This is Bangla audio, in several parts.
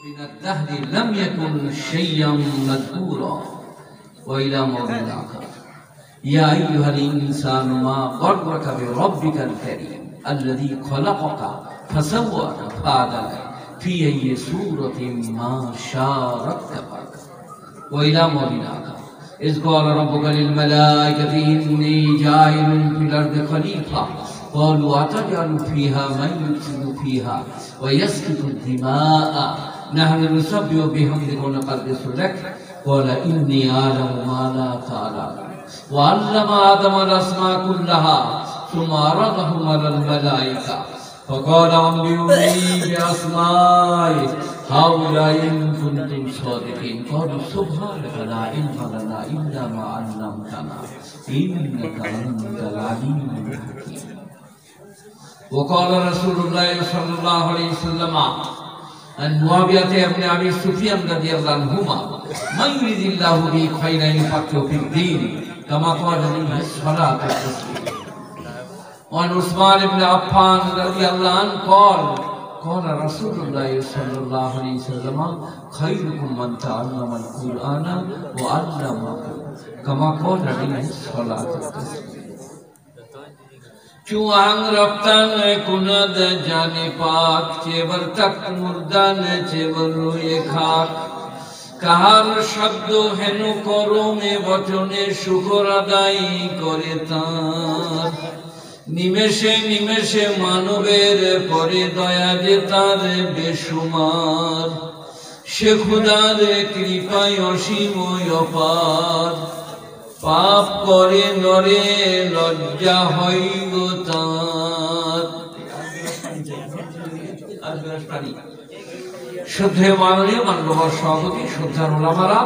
من الدهر لم يكن شيئا مذكورا وإلى مولاك يا أيها الإنسان ما غرك بربك الكريم الذي خلقك فسواك فعدلك في أي سورة ما شاء ركبك وإلى مولاك إذ قال ربك للملائكة إني جاعل في الأرض خليفة قالوا أتجعل فيها من يفسد فيها ويسفك الدماء نحن نسبح بحمدك ونقدس لك قال إني أعلم ما لا تعلمون وعلم آدم الأسماء كلها ثم عرضهم على الملائكة فقال أنبئوني بأسماء هؤلاء إن كنتم صادقين قالوا سبحانك لا علم لنا إلا ما علمتنا إنك أنت العليم الحكيم وقال رسول الله صلى الله عليه وسلم عن معاوية بن أبي سفيان رضي الله عنهما من يريد الله به خيرا يفقهه في الدين كما قال عليه الصلاة والسلام وعن عثمان بن عفان رضي الله عنه قال رسول الله صلى الله عليه وسلم خيركم من تعلم القرآن وعلمه كما قال عليه الصلاة والسلام چوانگ رفتن کند جان پاک چیبر تک مردان چیبر روی خاک কাহার শব্দ হেন করমে বচনে শুকর আদায় করে তার নিমেষে নিমেষে মানবের পরে দয়া যে তার বেসুমার সে খুদার কৃপায় অসীম অপার পাপ করে নরে লজ্জা হয় গো তার শ্রদ্ধেয় মাননীয় মাননীয় সভাপতি শ্রদ্ধার ওলামারা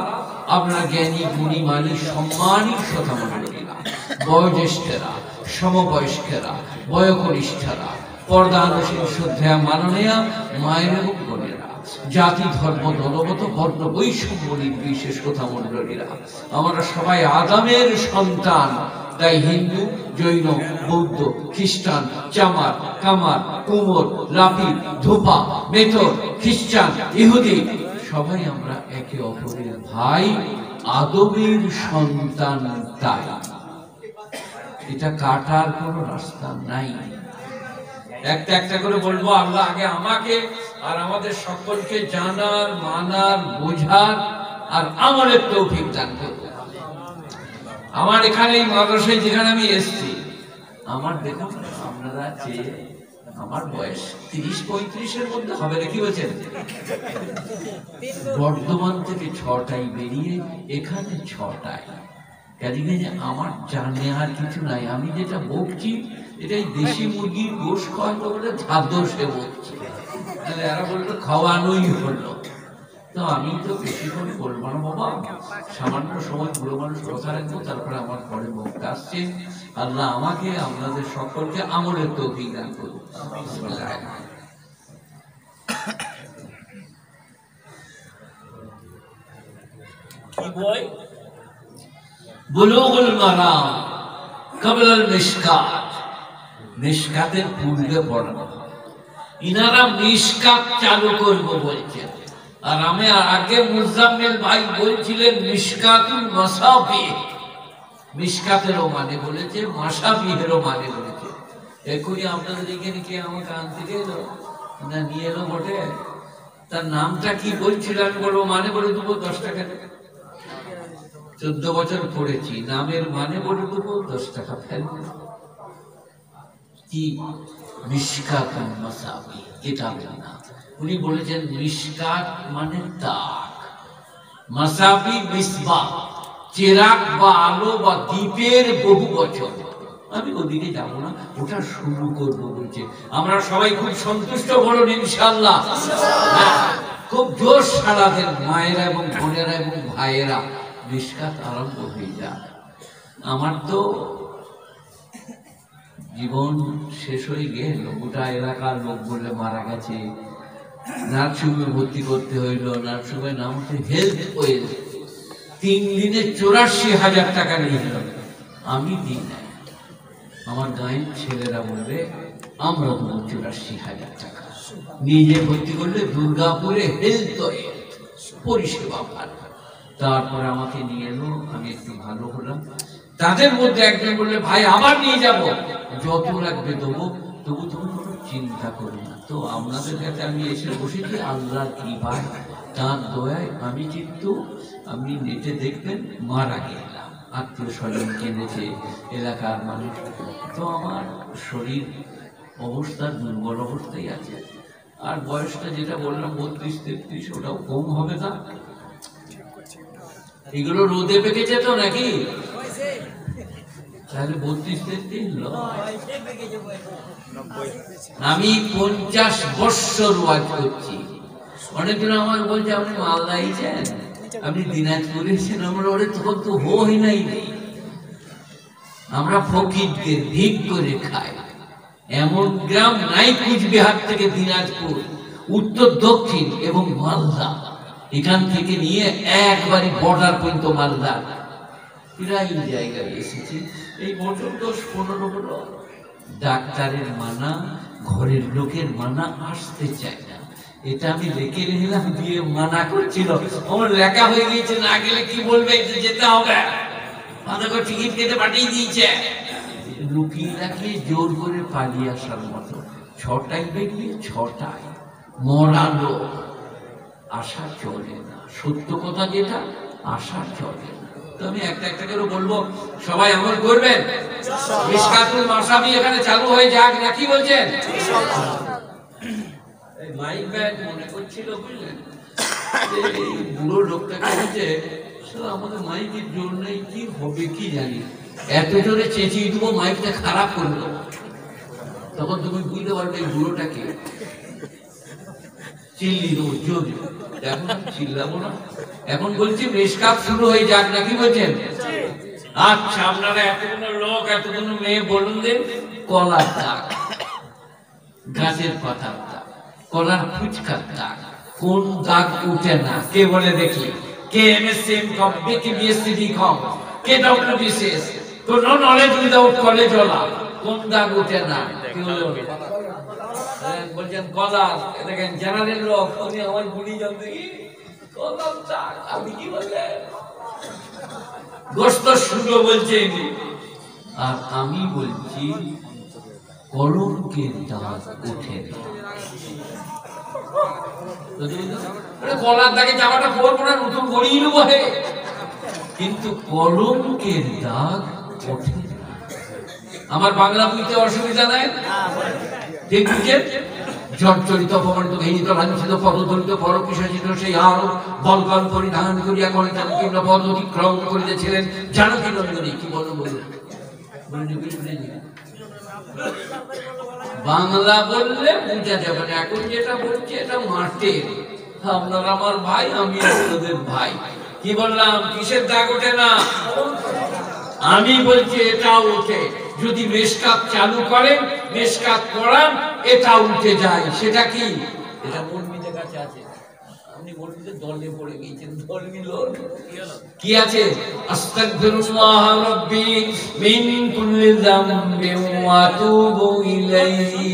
আপনার জ্ঞানী গুণী মানী সম্মানী শ্রোতা মণ্ডলীরা বয়োজ্যেষ্ঠেরা সমবয়স্কেরা বয়োকনিষ্ঠরা পর্দানসীন শ্রদ্ধেয় মাননীয় মায়ের এবং বোনেরা জাতি ধর্ম দলগত বর্ণ বৈষম্য নির্বিশেষ শ্রোতা মণ্ডলীরা আমরা সবাই আদমের সন্তান তাই হিন্দু জৈন বৌদ্ধ খ্রিস্টান চামার কামার কুমোর লাপি ধোপা মেথর খ্রিস্টান ইহুদি সবাই আমরা একে অপরের ভাই আদমের সন্তান তাই এটা কাটার কোনো রাস্তা নাই একটা একটা করে বলবো আল্লাহ আগে আমাকে আর আমাদের সকলকে জানার মানার বোঝার আর আমলের তৌফিক দান করুন আমার এখানে এই মাদ্রাসায় যেখানে আমি এসেছি আমার দেখুন আপনারা যে আমার বয়স 30-35-এর মধ্যে হবে নাকি বলছেন বর্ধমান থেকে 6টায় বেরিয়ে এখানে 6টায় কাজে আমার জানে আর কিছু নাই আমি যেটা বকছি এটাই দেশি মুরগির গোশ খাওয়ানো বলে ধাদসে বকছি তাহলে এরা বললো খাওয়ানোই হলো তো আমি তো বেশি করে বলবো না বাবা সামান্য সময় বুড়ো মানুষ কথা রাখবো তারপরে আমার পরে বক্তা আসছে আল্লাহ আমাকে আপনাদের সকলকে আমলের তৌফিক দান করুন কি বই বুলুগুল মারাম ক্বাবলাল মিশকাত মিশকাতের পূর্বে পড়ানো ইনারা মিশকাত চালু করব বলছেন আর আমি আগে মুজাম্মিল ভাই বলছিলেন মিশকাতুল মাসাবিহ মিশকাতেরও মানে বলেছে মাসাবিহেরও মানে বলেছে এখনই আপনাদের এখানে কি আমাকে আনতে গেল না নিয়ে এলো বটে তার নামটা কি বলছিল আমি বলবো মানে বলে দেবো 10 টাকা 14 বছর পড়েছি নামের মানে বলে দেবো 10 টাকা ফেলবো কি মিশকাতুল মাসাবিহ কিতাবের নাম উনি বলেছেন মিশকাত মানে তাক মাসাবি মিসবাহ চিরাগ বা আলো বা দীপের বহু বচন আমি ওদিকে যাব না ওটা শুরু করব বলছে আমরা সবাই খুব সন্তুষ্ট বলুন ইনশাআল্লাহ খুব জোর সাড়া দেন মায়েরা এবং বোনেরা এবং ভাইয়েরা মিশকাত আরম্ভ হয়ে যায় আমার তো জীবন শেষ হয়ে গেল গোটা এলাকার লোক বললে মারা গেছে নার্সিংহোমে ভর্তি করতে হইল নার্সিংহোমের নাম হচ্ছে হেলথ ওয়েল 3 দিনে 84,000 টাকা নিয়ে গেল আমি দিই নাই আমার গাঁয়ের ছেলেরা বলবে আমরা দেবো 84,000 টাকা নিজে ভর্তি করলে দুর্গাপুরে হেলথ পরিষেবা ভালো। তারপরে আমাকে নিয়ে এলো, আমি একটু ভালো হলাম। তাদের মধ্যে একজন বললে, ভাই আবার নিয়ে যাব, যত লাগবে দেবো, তবু তুমি কোনো চিন্তা করো না। তো আপনাদের কাছে আমি এসে বসেছি আল্লাহর কৃপায়, তার দয়ায় আমি কিন্তু, আপনি নেটে দেখবেন, মারা গেলাম। আত্মীয় স্বজন কেঁদেছে, এলাকার মানুষ। তো আমার শরীর অবস্থা দুর্বল অবস্থায় আছে, আর বয়সটা যেটা বললাম 32-33, ওটাও কম হবে না। এগুলো রোদে পেকেছে তো নাকি? তাহলে 32-33 আমি 50 বৎসর ওয়াজ করছি। অনেকজন আমার বলছে, আপনি মালদা আইছেন, আপনি দিনাজপুরে এসেছেন। আমরা ওরে তখন তো হই নাই, আমরা ফকিরদের ভিক করে খাই। এমন গ্রাম নাই কুচবিহার থেকে দিনাজপুর, উত্তর দক্ষিণ এবং মালদা, এখান থেকে নিয়ে একবারে বর্ডার পর্যন্ত মালদা প্রায় জায়গায় এসেছি। এই বছর 10-15 হলো। ডাক্তারের মানা, ঘরের লোকের মানা, আসতে চায় না। এটা আমি লেখে নিলাম, দিয়ে মানা করছিল। আমার লেখা হয়ে গিয়েছে, না গেলে কি বলবে, যেতে হবে। আমাকে টিকিট কেটে পাঠিয়ে দিয়েছে। লুকিয়ে রাখিয়ে জোর করে পালিয়ে আসার মতো। 6টায় বেরিয়ে 6টায় মরালো। আশা চলে না, সত্য কথা যেটা, আশা চলে না। তো আমি একটা একটা করে বলবো, সবাই আমল করবেন। মিশকাতুল মাসাবি এখানে চালু হয়ে যাক, না কি বলছেন? এই মাইক ব্যাগ মনে করছিল, বুঝলেন, এই বুড়ো লোকটাকে বলছে, আমাদের মাইকের জোর নেই, কি হবে কি জানি, এত জোরে চেঁচিয়ে দেবো মাইকটা খারাপ করে দেবো। তখন তুমি বুঝতে পারবে এই বুড়োটাকে। চিল্লি দেবো জোরে, এখন চিল্লাবো না। এখন বলছি মিশকাত শুরু হয়ে যাক, নাকি বলছেন? আচ্ছা, আপনারা এতগুলো লোক, এতগুলো মেয়ে, বলুন দিন, কলার দাগ, গাছের পাতার দাগ, কলার ফুচকার দাগ, কোন দাগ উঠে না? কে বলে দেখি? কে এমএসসি, এমকম, কে বিএসসি, বিকম, কে ডব্লিউবিসিএস, কোন নলেজ উইদাউট কলেজ ওলা, কোন দাগ উঠে না? কি বলে বলছেন? কলার। দেখেন জেনারেল লোক, উনি আমার গুলি জানতে কি কলার দাগ, আপনি কি বললেন? গোস্ত শুরু বলছে। আর আমি বলছি কলঙ্কের দাগ উঠে না। কলার দাগে জামাটা পরবো না, নতুন গড়িয়ে নেবো, কিন্তু কলঙ্কের দাগ ওঠে না। আমার বাংলা বুঝতে অসুবিধা নাই, ঠিক বুঝেন? জর্জরিত, অপমানিত, ঘৃণিত, লাঞ্ছিত, পদদলিত, পরপিশাচিত সেই আরো বলগল পরিধান করিয়া করিতেন, কিংবা পদ অতিক্রম করিতেছিলেন জানকী নন্দিনী। কি বলো বলুন? বাংলা বললে বুঝা যাবে না। এখন যেটা বলছি এটা মাঠের, আপনার আমার ভাই, আমি আপনাদের ভাই। কি বললাম? কিসের দাগ ওঠে না? আমি বলছি এটাও ওঠে। যদি মেশকাত চালু করেন, মেশকাত পড়ান, এটা উঠে যায়। সেটা কি? এটা মৌলবীদের কাছে আছে। আপনি মৌলবীদের দলে পড়ে গিয়েছেন। মৌলবী লোক কি আছে? আস্তাগফিরুল্লাহ রাব্বি মিন কুল্লি যামবি ওয়া আতুবু ইলাইহি।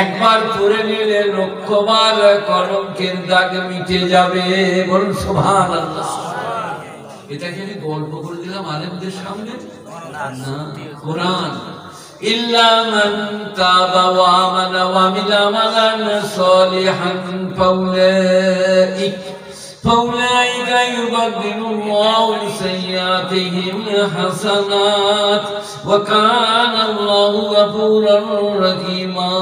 একবার পড়ে নিলে লক্ষবার কলঙ্কের দাগ মিটে যাবে। বলুন সুবহানাল্লাহ। এটা কি আমি গল্প করে দিলাম আলেমদের সামনে? না, কোরআন। ইল্লা মান তাবা ওয়া আমানা ওয়া আমিলা আমালান সালিহান ফাউলাইকা ইউবাদদিলুল্লাহু সাইয়্যাতিহিম হাসানাত ওয়া কানা আল্লাহু গফুরার রহিমা।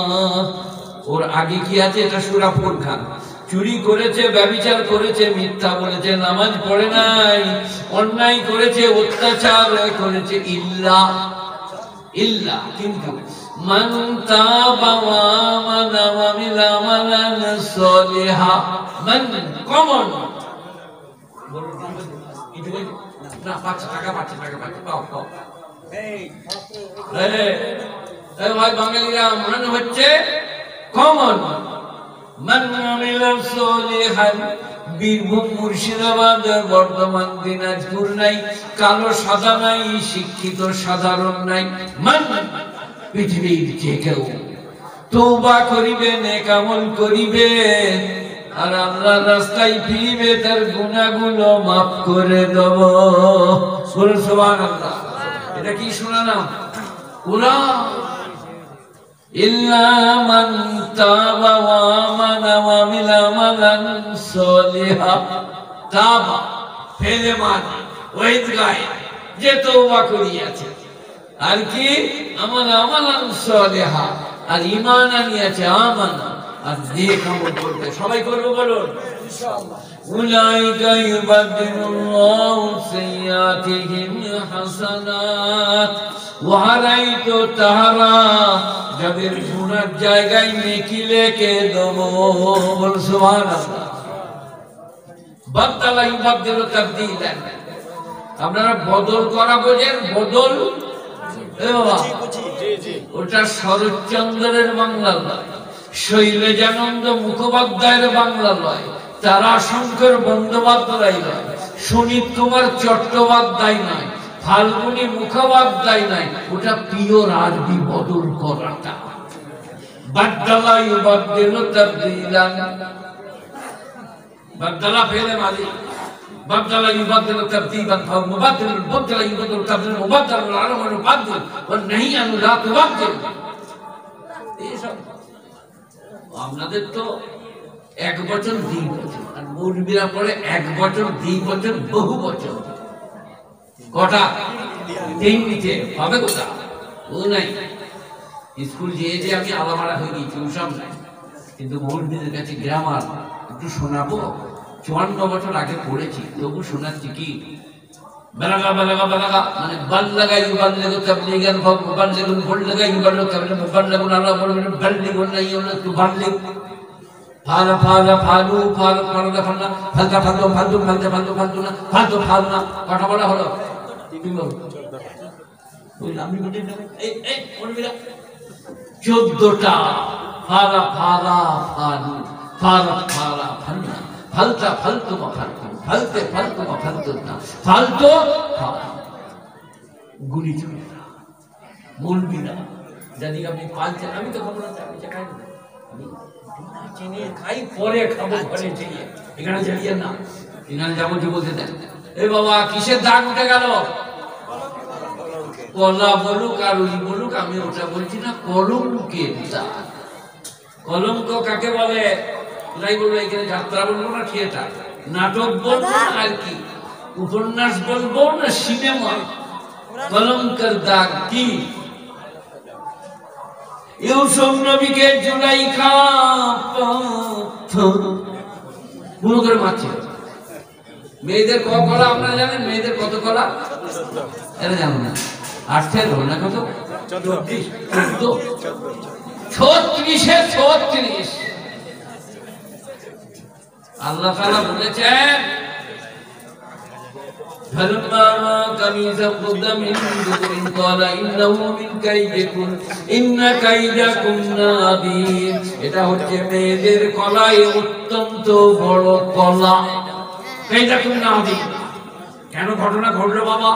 ওর আগে কি আছে? এটা সূরা ফুরকান। চুরি করেছে, ব্যভিচার করেছে, মিথ্যা বলেছে, নামাজ পড়ে নাই, অন্যায় করেছে, অত্যাচার করেছে, ইল্লা ইল্লা কিন্তু মান তাবা ওয়া আমানা ওয়া আমিলা আমালান সালিহা। মান কমন না, পাচ্ছে টাকা, পাচ্ছে টাকা, পাচ্ছে পাও পাও। এই ভাই বাঙালিরা, মান হচ্ছে কমন। মান আমিলা সালিহান। বীরভূম, মুর্শিদাবাদ, বর্ধমান, দিনাজপুর নাই, কালো সাদা নাই, শিক্ষিত সাধারণ নাই, মান পৃথিবীর যে কেউ। তওবা করিবে, নেক আমল করিবে, আর আল্লাহর রাস্তায় ফিরিবে, তার গুনাহগুলো মাফ করে দেব। সুবহানাল্লাহ। এটা কি শোনালাম? কুরআন। ইল্লা মান তাবা ওয়া আমানা ওয়া আমিলা আমালান সালিহা। তাবা ফেলে মান ওয়াইদ গায় যে তওবা করিয়াছে, আর কি আমল আমালান সালিহা, আর ঈমান আনিয়াছে আমানা, আর নেক আমল করবে। সবাই করবে বলুন ইনশাআল্লাহ। উলাইকা ইউবাদদিলুল্লাহু সাইয়্যাতিহিম হাসানাত। ওয়ালাইতু তাহারা যাদের গুনার জায়গায় নেকি লিখে দেব। বল সুবহানাল্লাহ। বাদদালা ইউবাদদিলু তাবদীলান। আপনারা বদল করা বোঝেন? বদল ওটা শরৎচন্দ্রের বাংলা নয়, শৈলজানন্দ মুখোপাধ্যায়ের বাংলা নয়, তারাশঙ্কর বন্দ্যোপাধ্যায় নয়, সুনীত কুমার চট্টোপাধ্যায় নয়, ফাল্গুনী মুখোপাধ্যায় নয়, ওটা পিওর আরবি বদল করাটা। বাদদালা ইউবাদদিলু তাবদীলান। বাদদালা ফেলে মালি, বাদদালা ইউবাদদিলু তাবদীলান, মুবাদদিল বাদদালা ইউবাদদিলু তাবদীলান, মুবাদদাল আলা মুবাদদিল ওয়া নাহি আন লা তুবাদদিল। এইসব আমাদের তো 1 বছর 2 বছর, আর মুরবিরা পরে 1 বছর 2 বছর বহু বছর। কটা? 3 নিচে হবে কোথা? ও নাই। স্কুল যেয়ে যে আমি আলামারা হয়ে গেছি ওসব নাই, কিন্তু মুরবিদের কাছে গ্রামার একটু শোনাবো। 54 বছর আগে পড়েছি, তবু শোনাচ্ছি। কি বালাগা বালাগা বালাগা মানে বাল্লাগা ইউবাল্লিগু তাবলীগান ওয়া মুবাল্লিগুন বাল্লাগা ইউবাল্লিগু তাবলীগান মুবাল্লিগুন আলা মুবাল্লিগুন বাল্লিগুন নাইয়ুনা তুবাল্লিগ। ফালা ফালা ফালু ফাল ফালা ফালা ফালতা ফালতু ফালতু ফালতা ফালতু ফালতুনা ফালতু ফালনা। কথা বলা হলো কি বল? ওই আমি বলি না, এই বলবিরা 14টা ফালা ফালা ফালু ফালা ফালা ফালনা ফালতা ফালতু ফালতু ফালতে ফালতু ফালতুনা ফালতু গুলি চুরিটা বলবিরা। যদি আপনি পালছেন, আমি তো খবর আছে, আমি খাই না, চিনি খাই, পরে খাবো ঘরে চিনি। এখানে জ্বালিয়ে না, এখানে যাবো যে বলতে দেন। এ বাবা কিসের দাগ উঠে গেল? কলা বলুক আর ওই বলুক, আমি ওটা বলছি না, কলঙ্কের দাগ। কলঙ্ক কাকে বলে? তাই বলবো, এখানে যাত্রা বলবো না, থিয়েটার নাটক বলবো না, আর কি উপন্যাস বলবো না, সিনেমা। কলঙ্কের দাগ কি? ইউসুফ নবীকে জুলাইখা পুরো করে মারছে। মেয়েদের কলা আপনারা জানেন? মেয়েদের কত কলা এটা জানো না? 8 না কত? 36 আল্লাহ তাআলা বলেছেন فلما قميصه قد من دبر قال إنه من كيدكم إن كيدكم عظيم। এটা হচ্ছে মেয়েদের কলায় অত্যন্ত বড় কলা। কাইদাকুম আযীম। কেন ঘটনা ঘটলো বাবা?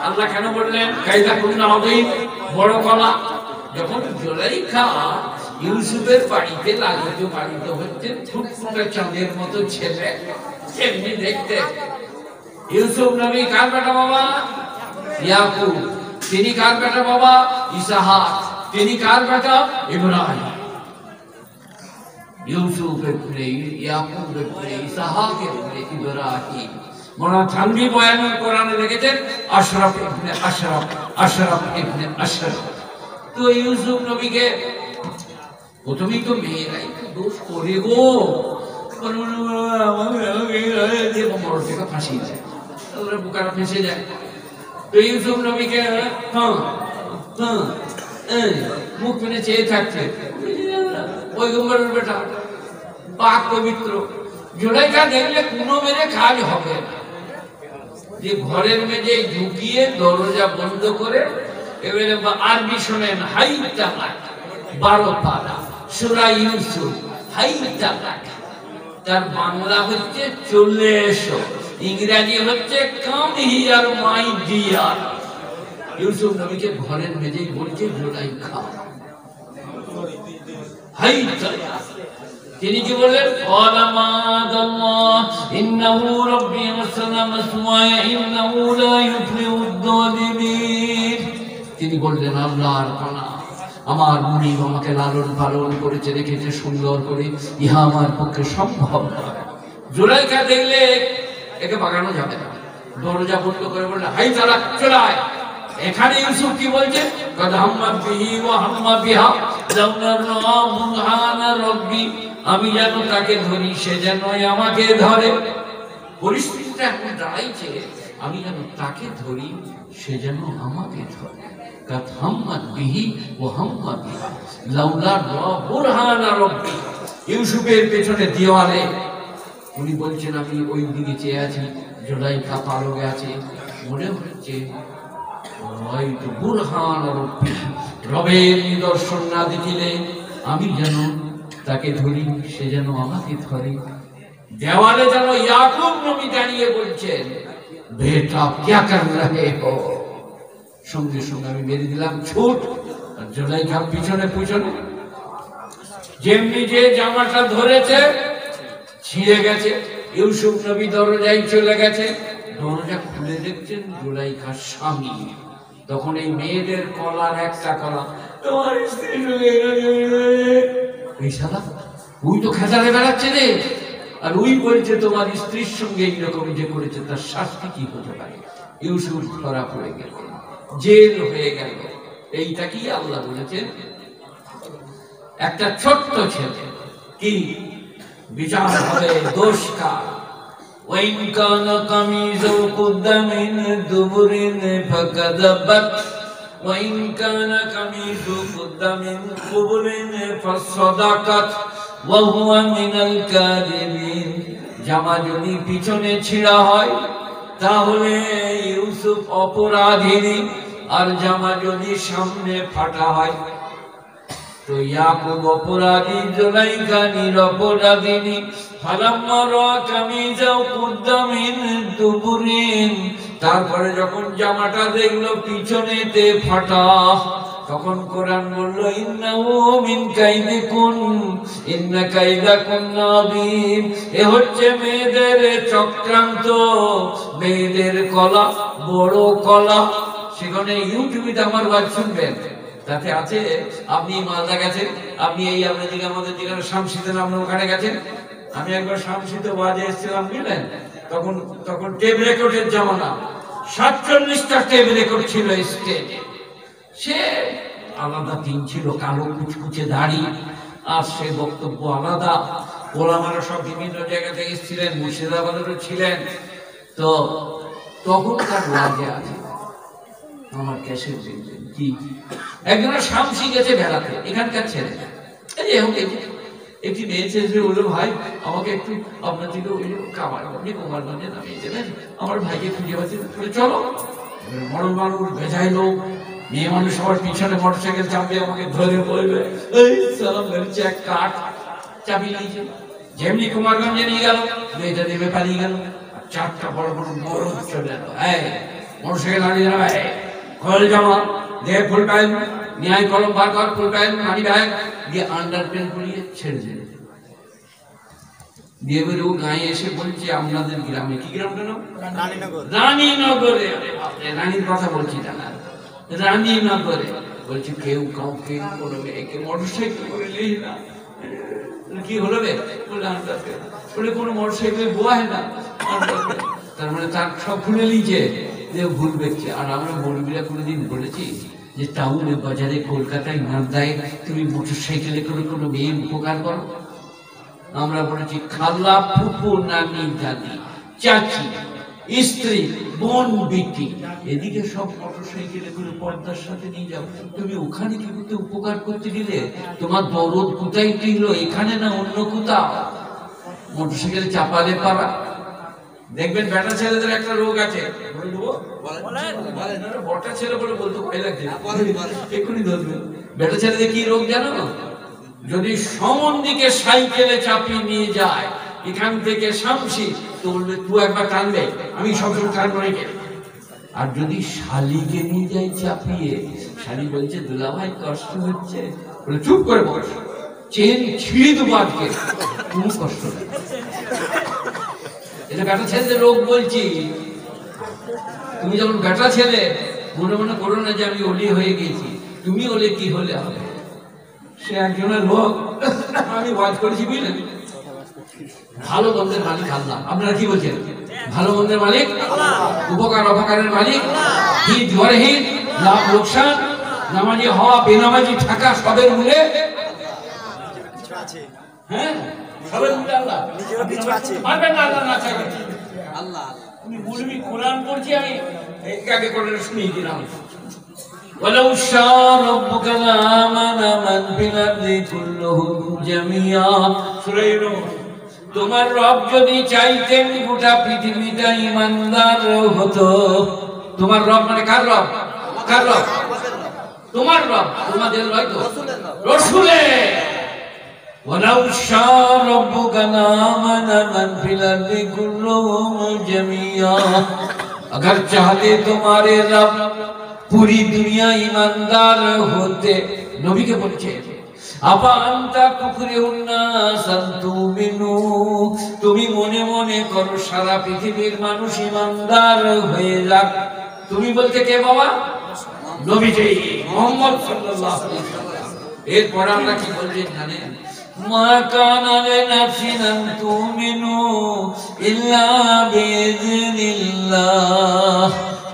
আল্লাহ কেন বললেন কাইদাকুম আযীম, বড় কলা? যখন জুলাইখা ইউসুফের বাড়িতে লালিত হচ্ছে, ফুটফুটে চাঁদের মতো ছেলে, এমনি দেখতে। ইউসুফ নবী কার বেটা বাবা? ইয়াকুব। তিনি কার বেটা বাবা? ইসহাক। তিনি কার বেটা? ইব্রাহিম। ইউসুফ ইবনে ইয়াকুব ইবনে ইসহাক ইবনে ইব্রাহিম। মোনা ঠান্ডি বয়ানের কোরআনে লিখেছেন আশরাফ ইবনে আশরাফ, আশরাফ ইবনে আশরাফ। তো ইউসুফ নবীকে প্রথমেই তো মেয়েরাই দোষ করে গো, ফাঁসি যায়, বুকারা ফেঁসে যায়। তো ইউসুফ নবীকে মুখ মেনে চেয়ে থাকছে, পয়গম্বরের বেটা, পাক পবিত্র। জুলাইখা দেখলে কোনো মেরে কাজ হবে না, যে ঘরের মেঝে ঢুকিয়ে দরজা বন্ধ করে। এবারে আরবি শোনেন, হাই তালাক 12 পারা সূরা ইউসুফ, হাই তালাক। তার বাংলা হচ্ছে চলে এসো, ইংরেজি হচ্ছে come here my dear. Yusuf নবীকে ঘরের মেঝেই বলছে জুলাইখা। হাই তিনি কি বললেন ক্বালা মাআদাল্লাহ ইন্নাহু রাব্বি ওয়াসাল্লাম মাসওয়ায়া ইন্নাহু লা ইউফলিহুদ যালিমিন। তিনি বললেন আল্লাহর পানা, আমার মুনিব আমাকে লালন পালন করেছে, রেখেছে সুন্দর করে, ইহা আমার পক্ষে সম্ভব নয়। জুলাইখা দেখলে একে বাগানো যাবে না, দরজা বন্ধ করে বললে হাই তারা চলে আয়। এখানে ইউসুফ কি বলছে কদ হাম্মা বিহি ওয়া হাম্মা বিহা লাউলা বুরহানা রাব্বি, আমি যেন তাকে ধরি সে যেন আমাকে ধরে। পরিস্থিতিটা এখন দাঁড়াইছে আমি যেন তাকে ধরি সে যেন আমাকে ধরে। কদ হাম্মা বিহি ওয়া হাম্মা বিহা লাউলা বুরহানা রাব্বি। ইউসুফের পেছনে দেওয়ালে উনি বলছেন আমি ওই দিকে চেয়ে আছি, জুলাইখা পালকে আছে, মনে হচ্ছে হয়তো বুরহান রব্বি, রবের নিদর্শন না দেখিলে আমি যেন তাকে ধরি সে যেন আমাকে ধরে। দেওয়ালে যেন ইয়াকুব নবী দাঁড়িয়ে বলছেন বেটা क्या कर रहे हो। সঙ্গে সঙ্গে আমি মেরে দিলাম ছুট, আর জুলাইখা পিছনে পিছনে যেমনি যে জামাটা ধরেছে ছিঁড়ে গেছে। ইউসুফ নবী দরজায় চলে গেছে, দরজা খুলে দেখছেন জুলাইখার স্বামী। তখন এই মেয়েদের কলার একটা কলা তোমার স্ত্রী এই শালা ওই তো খেতারে বেড়াচ্ছে রে, আর ওই বলছে তোমার স্ত্রীর সঙ্গে এইরকম যে করেছে তার শাস্তি কি হতে পারে। ইউসুফ ধরা পড়ে গেল, জেল হয়ে গেল। এইটা কি আল্লাহ বলেছেন একটা ছোট্ট ছেলে কি বিচার হবে দোষ কার। وإن كان قميصه قد من دبر فكذبت وإن كان قميصه قد من قبل فصدقت وهو من الكاذبين। জামা যদি পিছনে ছিঁড়া হয় তাহলে ইউসুফ অপরাধী, আর জামা যদি সামনে ফাটা হয় তো ইয়াকুব অপরাধী, জুলাইখা নিরপরাধিনী। ফালাম্মা রাআ কামিজাহু কুদ্দা মিন দুবুরিন, তারপরে যখন জামাটা দেখলো পিছনেতে ফাটা, তখন কোরআন বলল ইন্নাহু মিন কাইদিকুন ইন্না কাইদাকুন আযীম। এ হচ্ছে মেয়েদের চক্রান্ত, মেয়েদের কলা বড় কলা। সেখানে ইউটিউবে আমার ওয়াজ শুনবেন, তাতে আছে আপনি মালদা গেছেন, আপনি এই আপনার দিকে আমাদের যেখানে শামসিতে নামলে ওখানে গেছেন। আমি একবার শামসিতে ওয়াজে এসেছিলাম বুঝলেন, তখন টেপ রেকর্ডের জামানা, 47টা টেপ রেকর্ড ছিল স্টেজে। সে আলাদা দিন ছিল, কালো কুচকুচে দাড়ি, আর সে বক্তব্য আলাদা। ওলামারা সব বিভিন্ন জায়গা থেকে এসেছিলেন, মুর্শিদাবাদেরও ছিলেন। তো তখনকার ওয়াজে আছে আমার ক্যাসেট দেখবেন কি একজনের শামসি গেছে বেড়াতে, এখানকার ছেলে। একটি মেয়ে ছেলে বললো ভাই আমাকে একটু আপনার থেকে ওই কুমারগঞ্জে নামিয়ে দেবেন, আমার ভাইকে খুঁজে পাচ্ছি, চলো। বড় মানুষ বেজায় লোক, মেয়ে মানুষ সবার পিছনে মোটরসাইকেল চাপবে, আমাকে ধরে বলবে এক কাঠ চাপিয়ে নিয়েছে। যেমনি কুমারগঞ্জে নিয়ে গেল, মেয়েটা দেবে পালিয়ে গেল। 4টা বড় বড় মরদ চলে এলো, মোটরসাইকেল হারিয়ে যাবে, খোল জামা দে, ফুল প্যান্ট নিয়ে কলম বার কর, ফুল প্যান্ট মানি ব্যাগ দিয়ে আন্ডার প্যান্ট পরিয়ে ছেড়ে দিল। দিয়ে বেরো গায়ে এসে বলছে আপনাদের গ্রামে, কি গ্রামটা নাম? রানীনগরে। রানীর কথা বলছি না, রানীনগরে। বলছে কেউ কাউকে কোনো মেয়েকে মোটরসাইকেল করে নেই না। কি হলো রে? বলে আন্ডার প্যান্ট, বলে কোনো মোটরসাইকেলে বোয়া হয় না। তার মানে তার সব খুলে নিয়েছে, ভুল ব্যক্তি। আর আমরা মৌলবীরা কোনোদিন বলেছি যে টাউনে বাজারে কলকাতায় নামদায় তুমি মোটরসাইকেলে করে কোনো মেয়ের উপকার করো? আমরা বলেছি খালা, ফুপু, নানি, দাদি, চাচি, স্ত্রী, বোন, বিটি, এদিকে সব মোটরসাইকেলে করে পর্দার সাথে নিয়ে যাও। তুমি ওখানে কি করতে উপকার করতে গেলে তোমার দরদ কোথায় ছিল, এখানে না অন্য কোথাও। মোটরসাইকেলে চাপালে পারা। দেখবেন বেটা ছেলেদের একটা রোগ আছে, বটা ছেলে বলে বলতে ভয় লাগছে, এক্ষুনি ধরবে। বেটা ছেলেদের কি রোগ জানো? যদি সমন্দিকে সাইকেলে চাপিয়ে নিয়ে যায় এখান থেকে শামসি, তো বলবে তুই একবার টানবে, আমি সবসময় টানবো রেখে। আর যদি শালিকে নিয়ে যায় চাপিয়ে, শালি বলছে দুলা ভাই কষ্ট হচ্ছে, বলে চুপ করে বস, চেন ছিঁড়ে দেবো আজকে, কোনো কষ্ট নেই। এটা বেটা ছেলেদের রোগ বলছি। তুমি যখন বেটা ছেলে, মনে মনে করো না যে আমি ওলি হয়ে গেছি। তুমি ওলে কি হলে হবে? সে একজনের লোক, আমি ওয়াজ করেছি বুঝলেন, ভালো মন্দের মালিক আল্লাহ। আপনারা কি বলছেন? ভালো মন্দের মালিক, উপকার অপকারের মালিক, হিত ঘরে হিত, লাভ লোকসান, নামাজি হওয়া বেনামাজি থাকা সবের মূলে, হ্যাঁ সবের মূলে আল্লাহ। মানবেন না আল্লাহ না চাইবে আল্লাহ। তুমি বলবি কোরআন পড়ছি, আমি আগে করে শুনিয়ে দিলাম। ولو شاء ربك لآمن من في الأرض كلهم جميعا। সূরা নূহ। তোমার রব যদি চাইতেন গোটা পৃথিবীটা ইমানদার হতো। তোমার রব মানে কার রব? কার রব? তোমার রব, তোমাদের নয় তো, রাসূলের। ولو شاء ربك لآمن من في الأرض كلهم جميعا। अगर चाहते तुम्हारे रब पूरी दुनिया ईमानदार होते। नबी के বলছে তুমি মনে মনে করো সারা পৃথিবীর মানুষ ইমানদার হয়ে যাক। তুমি বলতে কে বাবা? নবীজি মুহাম্মদ সাল্লাল্লাহু আলাইহি ওয়াসাল্লাম। এরপর আমরা কি বললেন জানেন? মা কানা লিনাফসিন আন তুমিনু ইল্লা বিইذনিল্লাহ।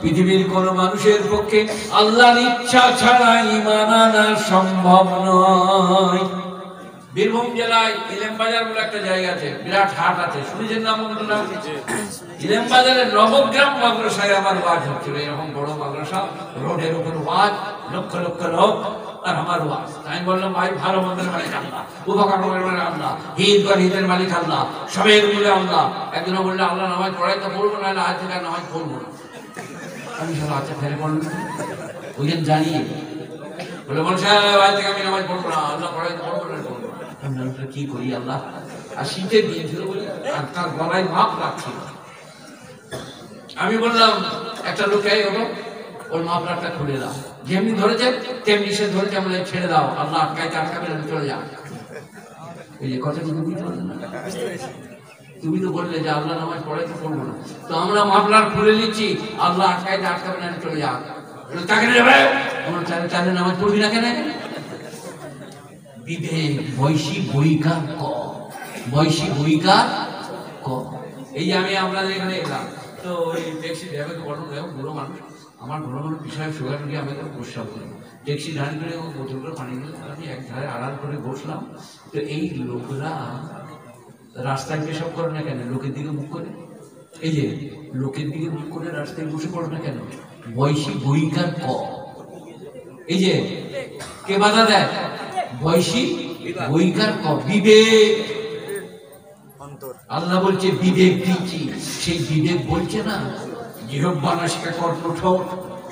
পৃথিবীর কোন মানুষের পক্ষে আল্লাহর ইচ্ছা ছাড়া ঈমান আনা সম্ভব নয়। বীরভূম জেলায় ইলেমবাজার বলে একটা জায়গা আছে, বিরাট হাট আছে, শুনেছেন নাম? ইলেমবাজারের নবগ্রাম মাদ্রাসায় আমার ওয়াজ হচ্ছিল। এরকম বড় মাদ্রাসা, রোডের উপর ওয়াজ, লক্ষ লক্ষ লোক, আর আমার ওয়াজ। আমি বললাম ভাই ভালো মন্দের মালিক আল্লাহ, উপকার মালিক আল্লাহ, হিত বা হিতের মালিক আল্লাহ, সবের মূলে আল্লাহ। একজন বললে আল্লাহ নামাজ পড়াই তো পড়বো না, আজ থেকে নামাজ পড়বো না। আমি সব আচ্ছা ফেলে পড়লাম, ওই দিন জানিয়ে বলে বলছে আজ থেকে আমি নামাজ পড়বো না, আল্লাহ পড়াই তো পড়বো না। কি করি আল্লাহ? আর শীতের দিন ছিল বলে আর তার গলায় মাপ রাখছিল। আমি বললাম একটা লোকে হলো, ওর মাপলাটা খুলে দাও, যেমনি ধরেছে তেমনি সে ধরেছে, আমরা ছেড়ে দাও, আল্লাহ আটকাইতে আটকাবে না, চলে যাও। এই যে কথা কিন্তু বুঝতে পারলেন না? তুমি তো বললে যে আল্লাহ নামাজ পড়াইতে পড়বো না, তো আমরা মাফলার খুলে নিচ্ছি, আল্লাহ আটকাইতে আটকাবে না, চলে যাও। তাকে নেবে আমরা চালে নামাজ পড়বি না কেন? বিবেক বৈশিক বৈকার ক, বৈশিক বৈকার ক। এই যে আমি আপনাদের এখানে এলাম, তো ওই ট্যাক্সি ড্রাইভারকে বলুন, দেখো বুড়ো মানুষ, আমার বুড়ো মানুষ বিষয়ে সুগার নিয়ে আমাকে প্রস্তাব করি, ট্যাক্সি দাঁড়িয়ে করে বোতল করে পানি দিল, আমি এক ধারে আড়াল করে বসলাম। তো এই লোকরা রাস্তায় পেশাব করে না কেন? লোকের দিকে মুখ করে। এই যে লোকের দিকে মুখ করে রাস্তায় বসে পড়ে না কেন? বৈশিক বৈকার ক। এই যে কে বাধা দেয়? বৈশিক বৈকার ক, বিবেক। আল্লাহ বলছে বিবেক দিচ্ছি, সেই বিবেক বলছে না জিহ্বা নাসিকা কর্ণঠ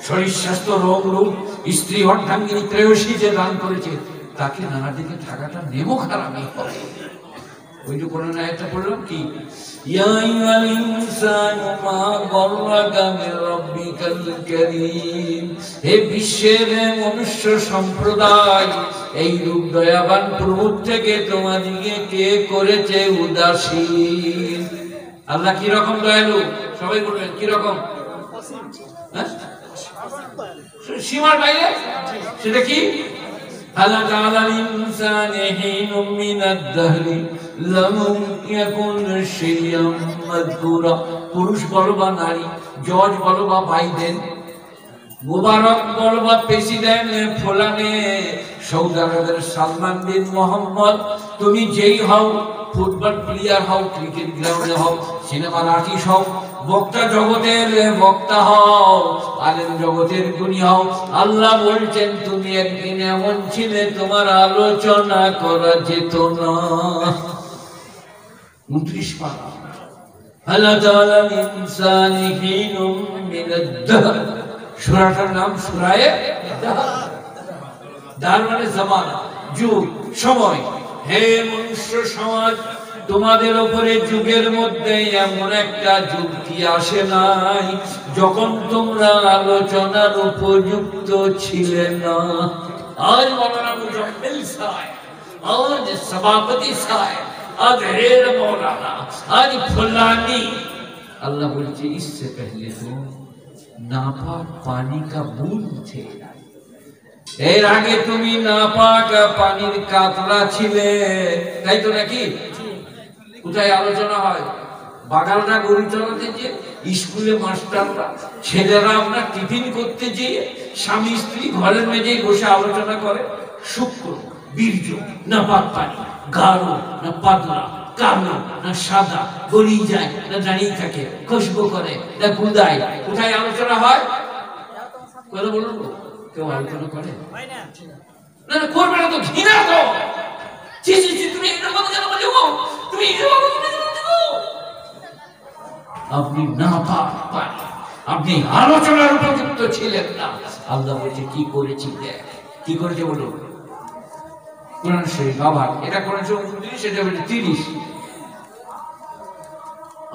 শরীর স্বাস্থ্য রোগ রূপ স্ত্রী অর্ধাঙ্গিনী প্রেয়সী যে দান করেছে, তাকে নানা দিকে থাকাটা নেমো খারাপই হয়। ওই যে কোরআন আয়াতটা পড়লাম কি, ইয়া আইয়ুহাল ইনসানু মা গাররাকা বিরাব্বিকাল কারীম। হে বিশ্বের মনুষ্য সম্প্রদায়, এই রূপ দয়াবান প্রভু থেকে তোমাদিকে কে করেছে উদাসীন। আল্লাহ কি রকম দয়ালু? সবাই বলবেন কি রকম? সীমার বাইরে। সেটা কি? هلك على الإنسان حين من الدهر لم يكن شيئا مذكورا। পুরুষ বলো বা নারী, জজ বলো বা বাইডেন, মুবারক বলো বা প্রেসিডেন্ট ফলানে, সৌদি আরবের সালমান বিন মোহাম্মদ, তুমি যেই হও, ফুটবল প্লেয়ার হও, ক্রিকেট গ্রাউন্ডে হও, সিনেমার আর্টিস্ট হও, বক্তা জগতের বক্তা হও, আলেম জগতের গুণী হও, আল্লাহ বলছেন তুমি একদিন এমন ছিলে তোমার আলোচনা করা যেত না। 29 পারা। হালাকা আলাল ইনসানি হিনুম মিনাদ দাহর। সূরাটার নাম সূরায়ে দাহর। দাহর মানে জামানা, যুগ, সময়। হে মনুষ্য সমাজ, তোমাদের উপরে যুগের মধ্যে এমন একটা যুগ কি আসে নাই যখন তোমরা আলোচনার উপযুক্ত ছিলে না? আজ মাওলানা মুজাম্মিল সাহেব आज सभापति साहब, आज हेर मौलाना, आज फुलानी। अल्लाह बोलছে इससे पहले तो नापाक पानी का बूंद थे, এর আগে তুমি নাপাক পানির কাতরা ছিলে, তাই তো নাকি? কোথায় আলোচনা হয়? বাগালরা গরু চড়াতে গিয়ে, স্কুলে মাস্টাররা, ছেলেরা আপনার টিফিন করতে গিয়ে স্বামী স্ত্রী ঘরের মেঝেই বসে আলোচনা করে শুক্র বীর্য না পাক পানি, গাঢ় না পাতলা, কালো না সাদা, গড়িয়ে যায় না দাঁড়িয়ে থাকে, খুশবু করে না গুদায়। কোথায় আলোচনা হয়? কথা বলুন, কেউ আলোচনা করে না? না করবে না তো, ঘৃণা তো। তুমি এটা কথা কেন বলছো? তুমি আপনি নাপাক পানি, আপনি আলোচনার উপযুক্ত ছিলেন না। আল্লাহ বলছে কি করেছি দেখ, কি করেছে বলুন। কোরআন শরীফ আবার এটা কোরআন শরীফ 29, এটা হচ্ছে 30।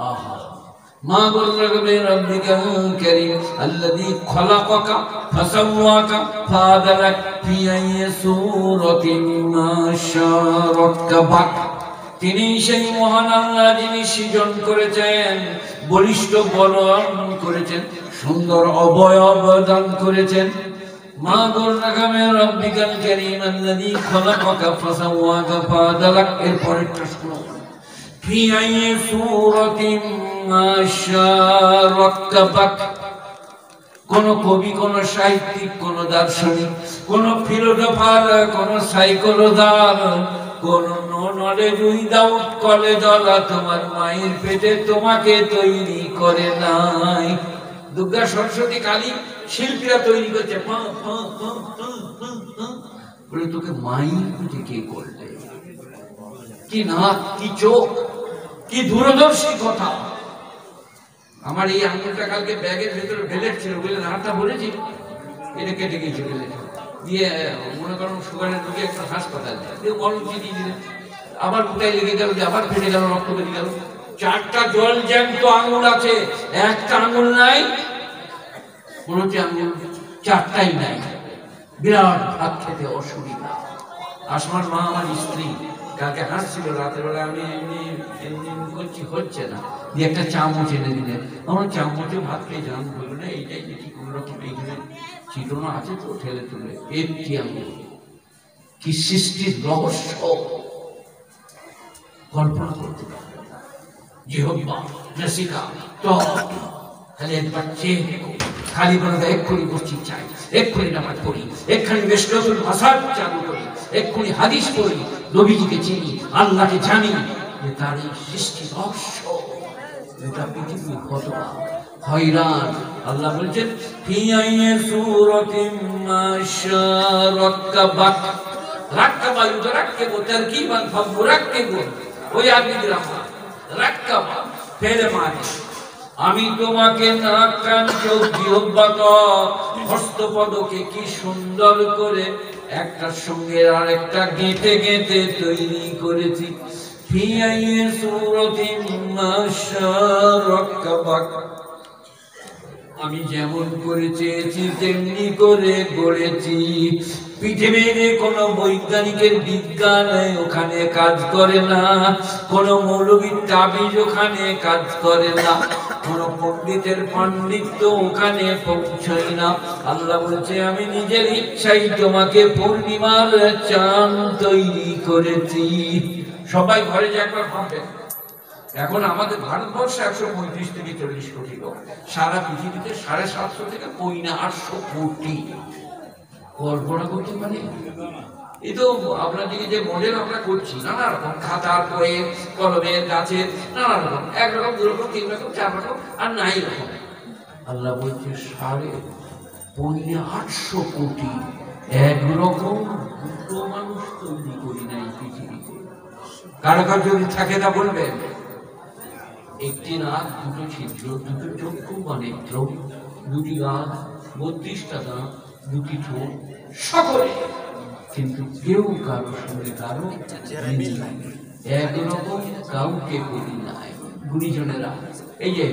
আহা মা গররাকা বিরাব্বিকাল কারীম আল্লাযী খলাকাকা ফাসাওয়াকা ফাআদালাক ফি আইয়ি সূরাতিন মা শাআ রাক্কাবাক। তিনি সেই মহান আল্লাহ যিনি সৃজন করেছেন, বলিষ্ঠ বলন করেছেন, সুন্দর অবয়ব দান করেছেন। মা গররাকা বিরাব্বিকাল কারীম আল্লাযী খলাকাকা ফাসাওয়াকা ফাআদালাক। এর পরেরটা শুনো, ফি আইয়ি সূরাতিন মা শাআ রাক্কাবাক। কোন কবি, কোন সাহিত্যিক, কোন দার্শনিক, কোন ফিলোসফার, কোন সাইকোলজার, কোন নলেজ উইদাউট কলেজ ওয়ালা তোমার মায়ের পেটে তোমাকে তৈরি করে নাই। দুর্গা, সরস্বতী, কালী শিল্পীরা তৈরি করছে, বলে তোকে মায়ের পেটে কে করলে? কি নাক, কি চোখ, কি দূরদর্শী কথা। আমার এই আঙুলটা কালকে ব্যাগের ভেতরে বেলেট ছিল, বলে নাটা বলেছি, এটা কেটে গিয়েছে বেলেট দিয়ে। মনে করুন সুগারের রোগী একটা হাসপাতাল দিয়ে মলম চিনিয়ে দিলে, আবার কোথায় লেগে গেল, আবার ফেটে গেল, রক্ত বেরিয়ে গেল। 4টা জল জ্যান্ত আঙুল আছে, একটা আঙুল নাই। কোনটি আঙুল 4টাই নাই, বিরাট ভাত খেতে অসুবিধা। আসমার মা আমার স্ত্রী কালকে হাসছিল রাতের বেলা, আমি এমনি করছি, হচ্ছে না, দিয়ে একটা চামচ এনে দিলেন। আমার চামচে ভাত খেয়ে জান বললো না, এইটাই দেখি কোন রকম এইখানে চিকনো আছে তো ঠেলে তুলে। একটি আঙুল, কি সৃষ্টির রহস্য কল্পনা করতে পারবে না। জিহ্বা, নাসিকা, ত্বক, খালি একবার চেয়ে দেখো, খালি বলবে এক্ষুনি বসছি চাই, এক্ষুনি নামাজ পড়ি, এক্ষুনি বেশরতুল মাসাজ চালু করি, এক্ষুনি হাদিস পড়ি, নবীজিকে চিনি, আল্লাহকে জানি। তার এই সৃষ্টি রহস্য, এটা পৃথিবীর ঘটনা। হয়রান। আল্লাহ বলছেন ফি আইয়ি সূরাতিন মা শাআ রাক্কাবাক। রাক্কাবা ইউরাক্কিবু তারকিবান ফামুরাক্কিবু, ওই আরবি গ্রামার। রাক্কাবা ফেলে মানে আমি তোমাকে নাক, কান, চোখ, জিহ্বা, হস্তপদকে কি সুন্দর করে একটার সঙ্গে আর একটা গেঁথে গেঁথে তৈরি করেছি। ফি আইয়ি সূরাতিন মা শাআ রাক্কাবাক। আমি যেমন করে চেয়েছি তেমনি করে গড়েছি। পৃথিবীর কোন বৈজ্ঞানিকের বিজ্ঞান ওখানে কাজ করে না, কোন মৌলবীর তাবিজ ওখানে কাজ করে না, কোন পণ্ডিতের পাণ্ডিত্য ওখানে পৌঁছয় না। আল্লাহ বলছে আমি নিজের ইচ্ছাই তোমাকে পূর্ণিমার চাঁদ তৈরি করেছি। সবাই ঘরে যে একবার ভাববেন, এখন আমাদের ভারতবর্ষে 135 থেকে 40 কোটি লোক, সারা পৃথিবীতে 750 থেকে 800 কোটি। কল্পনা করতে পারি? এই তো আপনাদেরকে যে মডেল আমরা করছি, নানা রকম খাতার, বইয়ের, কলমের, গাছের, নানা রকম, 1 রকম, 2 রকম, 3 রকম, 4 রকম, আর নাই রকম। আল্লাহ বলছে 850 কোটি, 1 রকম 2টো মানুষ তৈরি করি নাই পৃথিবীতে। কারো কার যদি থাকে তা বলবেন। একটি নাক, 2টো ছিদ্র, 2টো চক্ষু বা নেত্র, 2টি গাছ, 32টা দাঁত, 2টি ঠোঁট, সকলে, কিন্তু কেউ কারো সঙ্গে কারো একরকম কাউকে করি নাই। গুণীজনেরা, এই যে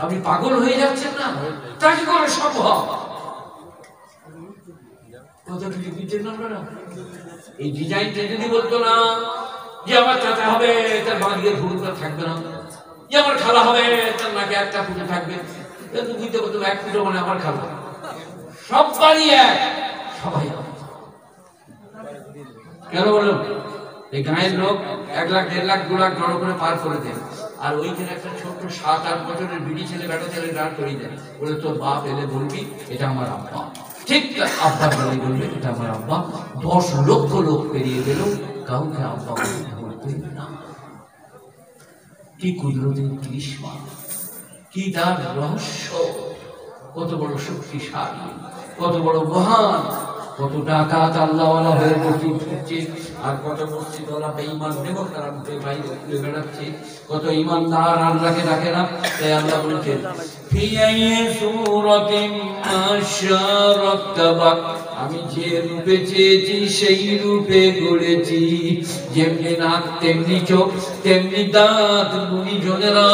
আপনি পাগল হয়ে যাচ্ছেন না, তা কি করে সম্ভব? কত কিছু বুঝছেন না আপনারা? এই ডিজাইনটা যদি বলতো না যে আমার চাচা হবে তার বাঁ দিকে ভুরুটা থাকবে না, যে আমার খালা হবে তার নাকে একটা ফুটো থাকবে, বুঝতে বলতো এক ফুটো মানে আমার খালা, সব বাড়ি এক, সবাই কেন বলো? এই গায়ের লোক 1 লাখ 1.5 লাখ 2 লাখ জড়ো করে পার করে দেন, আর ওইখানে একটা ছোট্ট 7-8 বছরের বিড়ি ছেলে বেটা ছেলে দাঁড় করিয়ে দেন, বলে তোর বাপ এলে বলবি এটা আমার আব্বা। ঠিক আব্বা বলে বলবে এটা আমার আব্বা। 10 লক্ষ লোক পেরিয়ে গেল, কাউকে আব্বা বলতে না। কি কুদরতের কৃষ্ণা, কি তার রহস্য, কত বড় শক্তিশালী, কত বড় মহান, কত ডাকাত আল্লাহওয়ালা হয়ে বসে ফিরছে, আর কত মসজিদওয়ালা বেঈমান নেমক তারা মুখে বাইরে ঘুরে বেড়াচ্ছে, কত ঈমানদার আল্লাহকে ডাকে না। তাই আল্লাহ বলছেন ফি আইয়ি সূরাতিন মাশারাকাবাক, আমি যে রূপে চেয়েছি সেই রূপে গড়েছি, যেমনি নাক তেমনি চোখ তেমনি দাঁত। গুণীজনেরা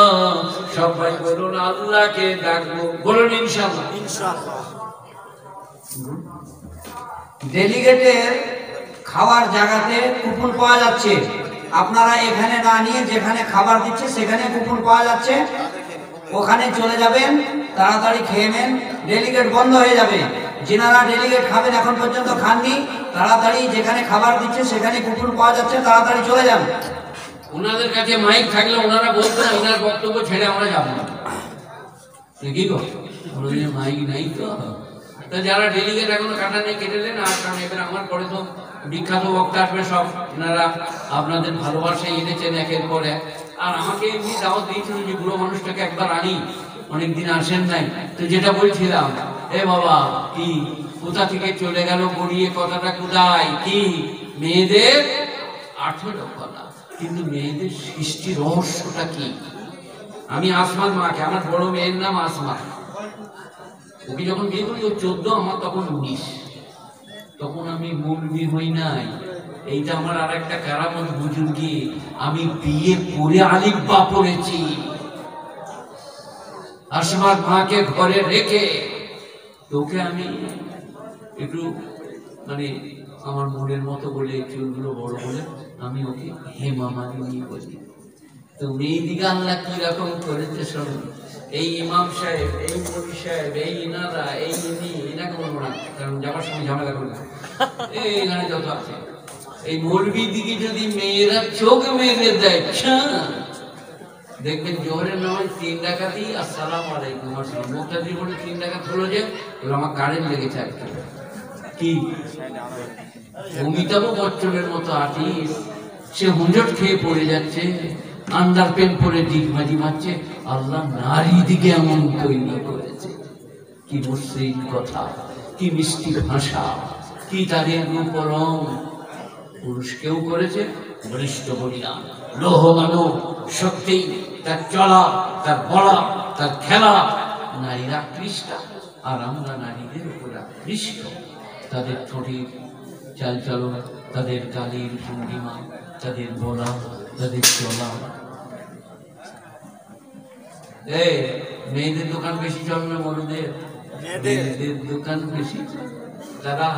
সবাই বলুন আল্লাহকে ডাকবো, বলুন ইনশাআল্লাহ। ইনশাআল্লাহ। ডেলিগেটের খাওয়ার জায়গাতে কুপন পাওয়া যাচ্ছে, আপনারা এখানে না নিয়ে যেখানে খাবার দিচ্ছে সেখানে কুপন পাওয়া যাচ্ছে, ওখানে চলে যাবেন, তাড়াতাড়ি খেয়ে নেন, ডেলিগেট বন্ধ হয়ে যাবে। যিনারা ডেলিগেট খাবেন এখন পর্যন্ত খাননি, তাড়াতাড়ি যেখানে খাবার দিচ্ছে সেখানে কুপন পাওয়া যাচ্ছে, তাড়াতাড়ি চলে যান। ওনাদের কাছে মাইক থাকলে ওনারা বলতেন ওনার বক্তব্য ছেড়ে আমরা যাবো না, কি গো? ওনাদের মাইক নাই তো। যারা ডেলিগেট এখনো কাটা নেই কেটে নেন, আর কারণ এবার আমার পরে তো বিখ্যাত বক্তা আসবে সব, ওনারা আপনাদের ভালোবাসায় এনেছেন একের পর এক। আর আমাকে এমনি দাওয়াত দিয়েছিল যে বুড়ো মানুষটাকে একবার আনি, অনেকদিন আসেন নাই। তো যেটা বলছিলাম, এ বাবা কি কোথা থেকে চলে গেল গড়িয়ে কথাটা কোথায়, কি মেয়েদের 18 কলা, কিন্তু মেয়েদের সৃষ্টি রহস্যটা কি? আমি আসমান মাকে, আমার বড় মেয়ের নাম আসমা, ওকে যখন বিয়ে করি ও 14, আমার তখন 19। তখন আমি মৌলবি হই নাই, এইটা আমার আর একটা কারামত বুজুর্গি, আমি বিয়ে করে আলিফ বা পড়েছি। আসমার মাকে ঘরে রেখে তোকে আমি একটু মানে আমার মনের মতো বলে, চুলগুলো বড় বলে আমি ওকে হেমা মালিনী বলি। তো মেয়েদিকে আল্লাহ কি রকম করেছে শুনুন। এই ইমাম সাহেব, এই মনি সাহেব, এই ইনারা, এই ইনাকে বলবো না কারণ যাওয়ার সময় ঝামেলা করবে, এইখানে যত আছে এই মৌলবীর দিকে যদি মেয়েরা চোখ মেরে দেয়, দেখবেন জোহরের নামাজ 3 রাকাতই আসসালামু আলাইকুম আসসালাম, মুক্তাদি বলে 3 রাকাত হলো যে আমার কারেন্ট লেগেছে আর কি। অমিতাভ বচ্চনের মতো আর্টিস্ট, সে হুঞ্জট খেয়ে পড়ে যাচ্ছে, আন্ডার পেন পরে ডিগবাজি মারছে। আল্লাহ নারী দিকে এমন তৈরি করেছে, কি মসৃণ কথা, কি মিষ্টি ভাষা, কি তাদের রূপ রং। পুরুষকেও করেছে বলিষ্ঠ বলিয়া, লোহ মানব শক্তি, তার চলা, তার বলা, তার খেলা। নারীরা কৃষ্ণা, আর আমরা নারীদের উপর আকৃষ্ট। তাদের ঠোঁটের চালচলন, তাদের গালের ভঙ্গিমা, তাদের বলা, তাদের চলা। মেয়েদের দোকান বেশি চলবে, বড়দের মেয়েদের দোকান বেশি। দাদা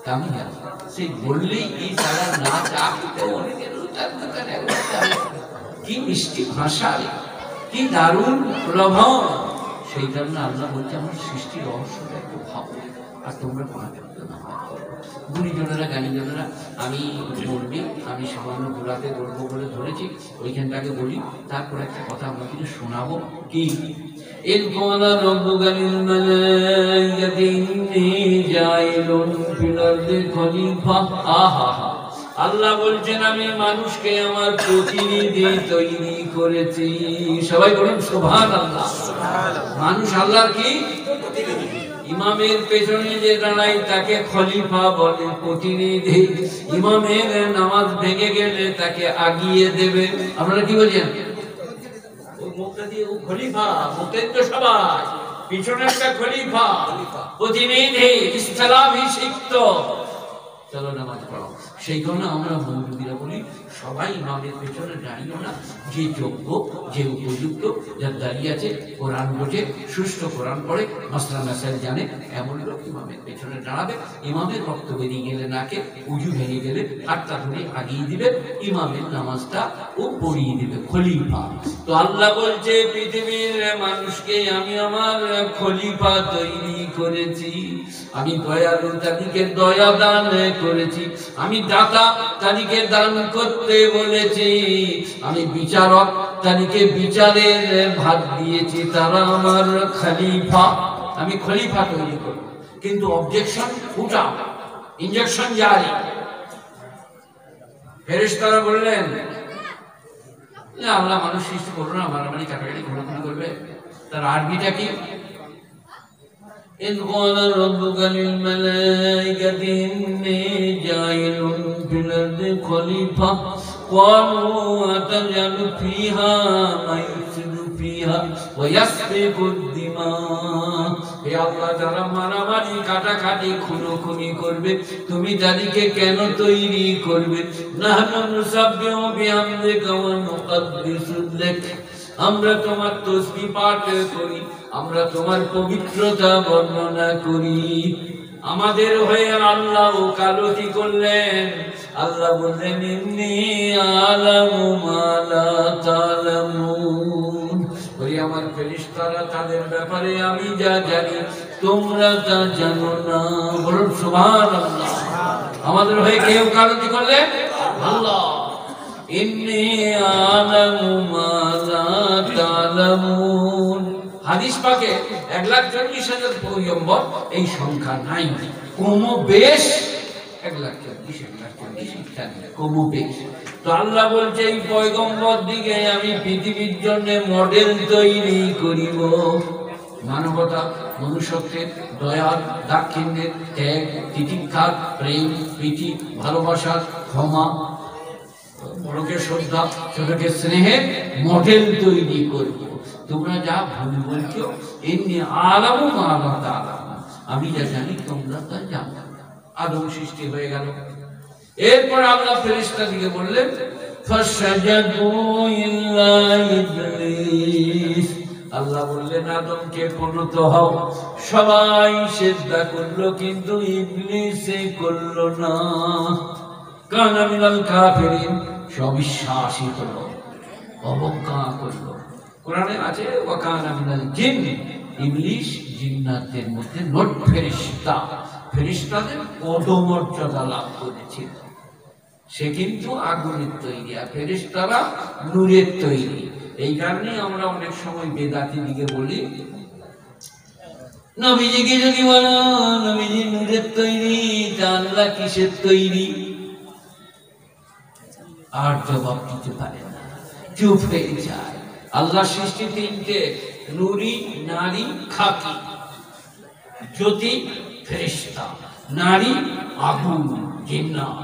কামিয়া সেই বললেই এই সারা নাচ আঁকতে অনেকের দোকানে, কি মিষ্টি ভাষা, কি দারুণ প্রভাব। সেই কারণে আল্লাহ বলছে আমার সৃষ্টির রহস্যটা একটু ভাবো, আর তোমরা পাঁচ গুণীজনেরা জ্ঞানীজনেরা। আমি বলবি, আমি সামান্য ঘোরাতে গল্প করে ধরেছি, ওইখানটাকে বলি, তারপর একটা কথা আমরা কিছু শোনাবো। কি আল্লাহ বলছেন আমি মানুষকে আমার প্রতিনিধি তৈরি করেছি। সবাই বলুন সুবহানাল্লাহ। মানুষ আল্লাহর কি ইমামের পেছনে যে দাঁড়ায় তাকে খলিফা বলে, প্রতিনিধি। ইমামের নামাজ ভেঙে গেলে তাকে আগিয়ে দেবে। আপনারা কি বলছেন? খলিফা, মুক্তাদি সবাই পিছনে একটা খলিফা, প্রতিনিধি, ইসলামী শিক্ষিত। চলো নামাজ পড়াও। সেই কারণে আমরা মৌলবীরা বলি সবাই ইমামের পেছনে দাঁড়িয়ে না, যে যোগ্য যে উপযুক্ত যার দাঁড়িয়ে আছে, কোরআন বোঝে, সুষ্ঠু কোরআন পড়ে, মাসলা মাসাইল জানে, এমন লোক ইমামের পেছনে দাঁড়াবে। ইমামের রক্ত বেরিয়ে গেলে নাকে, উজু ভেঙে গেলে হাতটা ধরে আগিয়ে দিবে, ইমামের নামাজটা ও পড়িয়ে দিবে, খলিফা। তো আল্লাহ বলছে পৃথিবীর মানুষকে আমি আমার খলিফা তৈরি করেছি, আমি দয়ালু তাদেরকে দয়া দান করেছি, আমি দাতা তাদেরকে দান করতে বলেছি, আমি বিচারক তাদেরকে বিচারের ভাগ দিয়েছি, তারা আমার খলিফা। আমি খলিফা তৈরি করব, কিন্তু অবজেকশন উঠা, ইনজেকশন জারি। ফেরেশতারা বললেন আল্লাহ মানুষ সৃষ্টি করবো না, মারামারি কাটাকাটি ঘোরাঘুরি করবে, তার আরবিটা কি? إذ قال ربك للملائكة إني جاعل في الأرض خليفة قالوا أتجعل فيها من يفسد فيها ويسفك الدماء। হে আল্লাহ, যারা মারামারি কাটাকাটি খুনোখুনি করবে তুমি তাদেরকে কেন তৈরি করবে? নাহনু নুসাব্বিহু বিহামদিকা ওয়া নুকদ্দিসু লাক, আমরা তোমার তাসবিহ পাঠ করি, আমরা তোমার পবিত্রতা বর্ণনা করি। আমাদের হয়ে আল্লাহ ওকালতি করলেন। আল্লাহ বললেন ইন্নী আলামু মা লা তা'লামুন, ওই আমার ফেরেশতারা তাদের ব্যাপারে আমি যা জানি তোমরা তা জানো না। বলুন সুবহানাল্লাহ। আমাদের হয়ে কে ওকালতি করলেন? আল্লাহ। ইন্নী আলামু মা লা তা'লামুন। হাদিস পাকে 1,40,000 পয়গম্বর, এই সংখ্যা নাই, কম বেশ 1,40,000 ইত্যাদি, কম বেশ। তো আল্লাহ বলছে এই পয়গম্বর দিকে আমি পৃথিবীর জন্য মডেল তৈরি করিব। মানবতা, মনুষ্যত্বের, দয়া, দাক্ষিণ্যের, ত্যাগ, তিতিক্ষা, প্রেম, প্রীতি, ভালোবাসা, ক্ষমা, বড়কে শ্রদ্ধা, ছোটকে স্নেহের মডেল তৈরি করব। তোমরা যা ভুল বলছো এমনি আলামু মা লা তা'লামুন, আমি যা জানি তোমরা তা জানো। আদম সৃষ্টি হয়ে গেল। এরপর আল্লাহ ফেরেশতাদেরকে বললেন ফাসাজাদু ইল্লা ইবলিস, আল্লাহ বললেন আদমকে পরিণত হও। সবাই সিজদা করলো কিন্তু ইবলিস করলো না। কানা মিনাল কাফিরিন, অবিশ্বাসী হলো, অবজ্ঞা করলো। কোরআনে আছে ওয়া কানা মিনাল জিন, ইবলিস জিন্নাতের মধ্যে নট ফেরেশতা, ফেরেশতাদের পদমর্যাদা লাভ করেছিল। সে কিন্তু আগুনের তৈরি, আর ফেরেশতারা নূরের তৈরি। এই কারণে আমরা অনেক সময় বেদাতি দিকে বলি নবীজিকে যদি বলো নবীজি নূরের তৈরি, তা আল্লাহ কিসের তৈরি? আর জবাব দিতে পারে না, চুপ হয়ে যায়। আল্লাহ সৃষ্টি তিনটে, নূরি, নারী, খাকি। জ্যোতি ফেরেশতা, নারী আগুন জিন্নাত,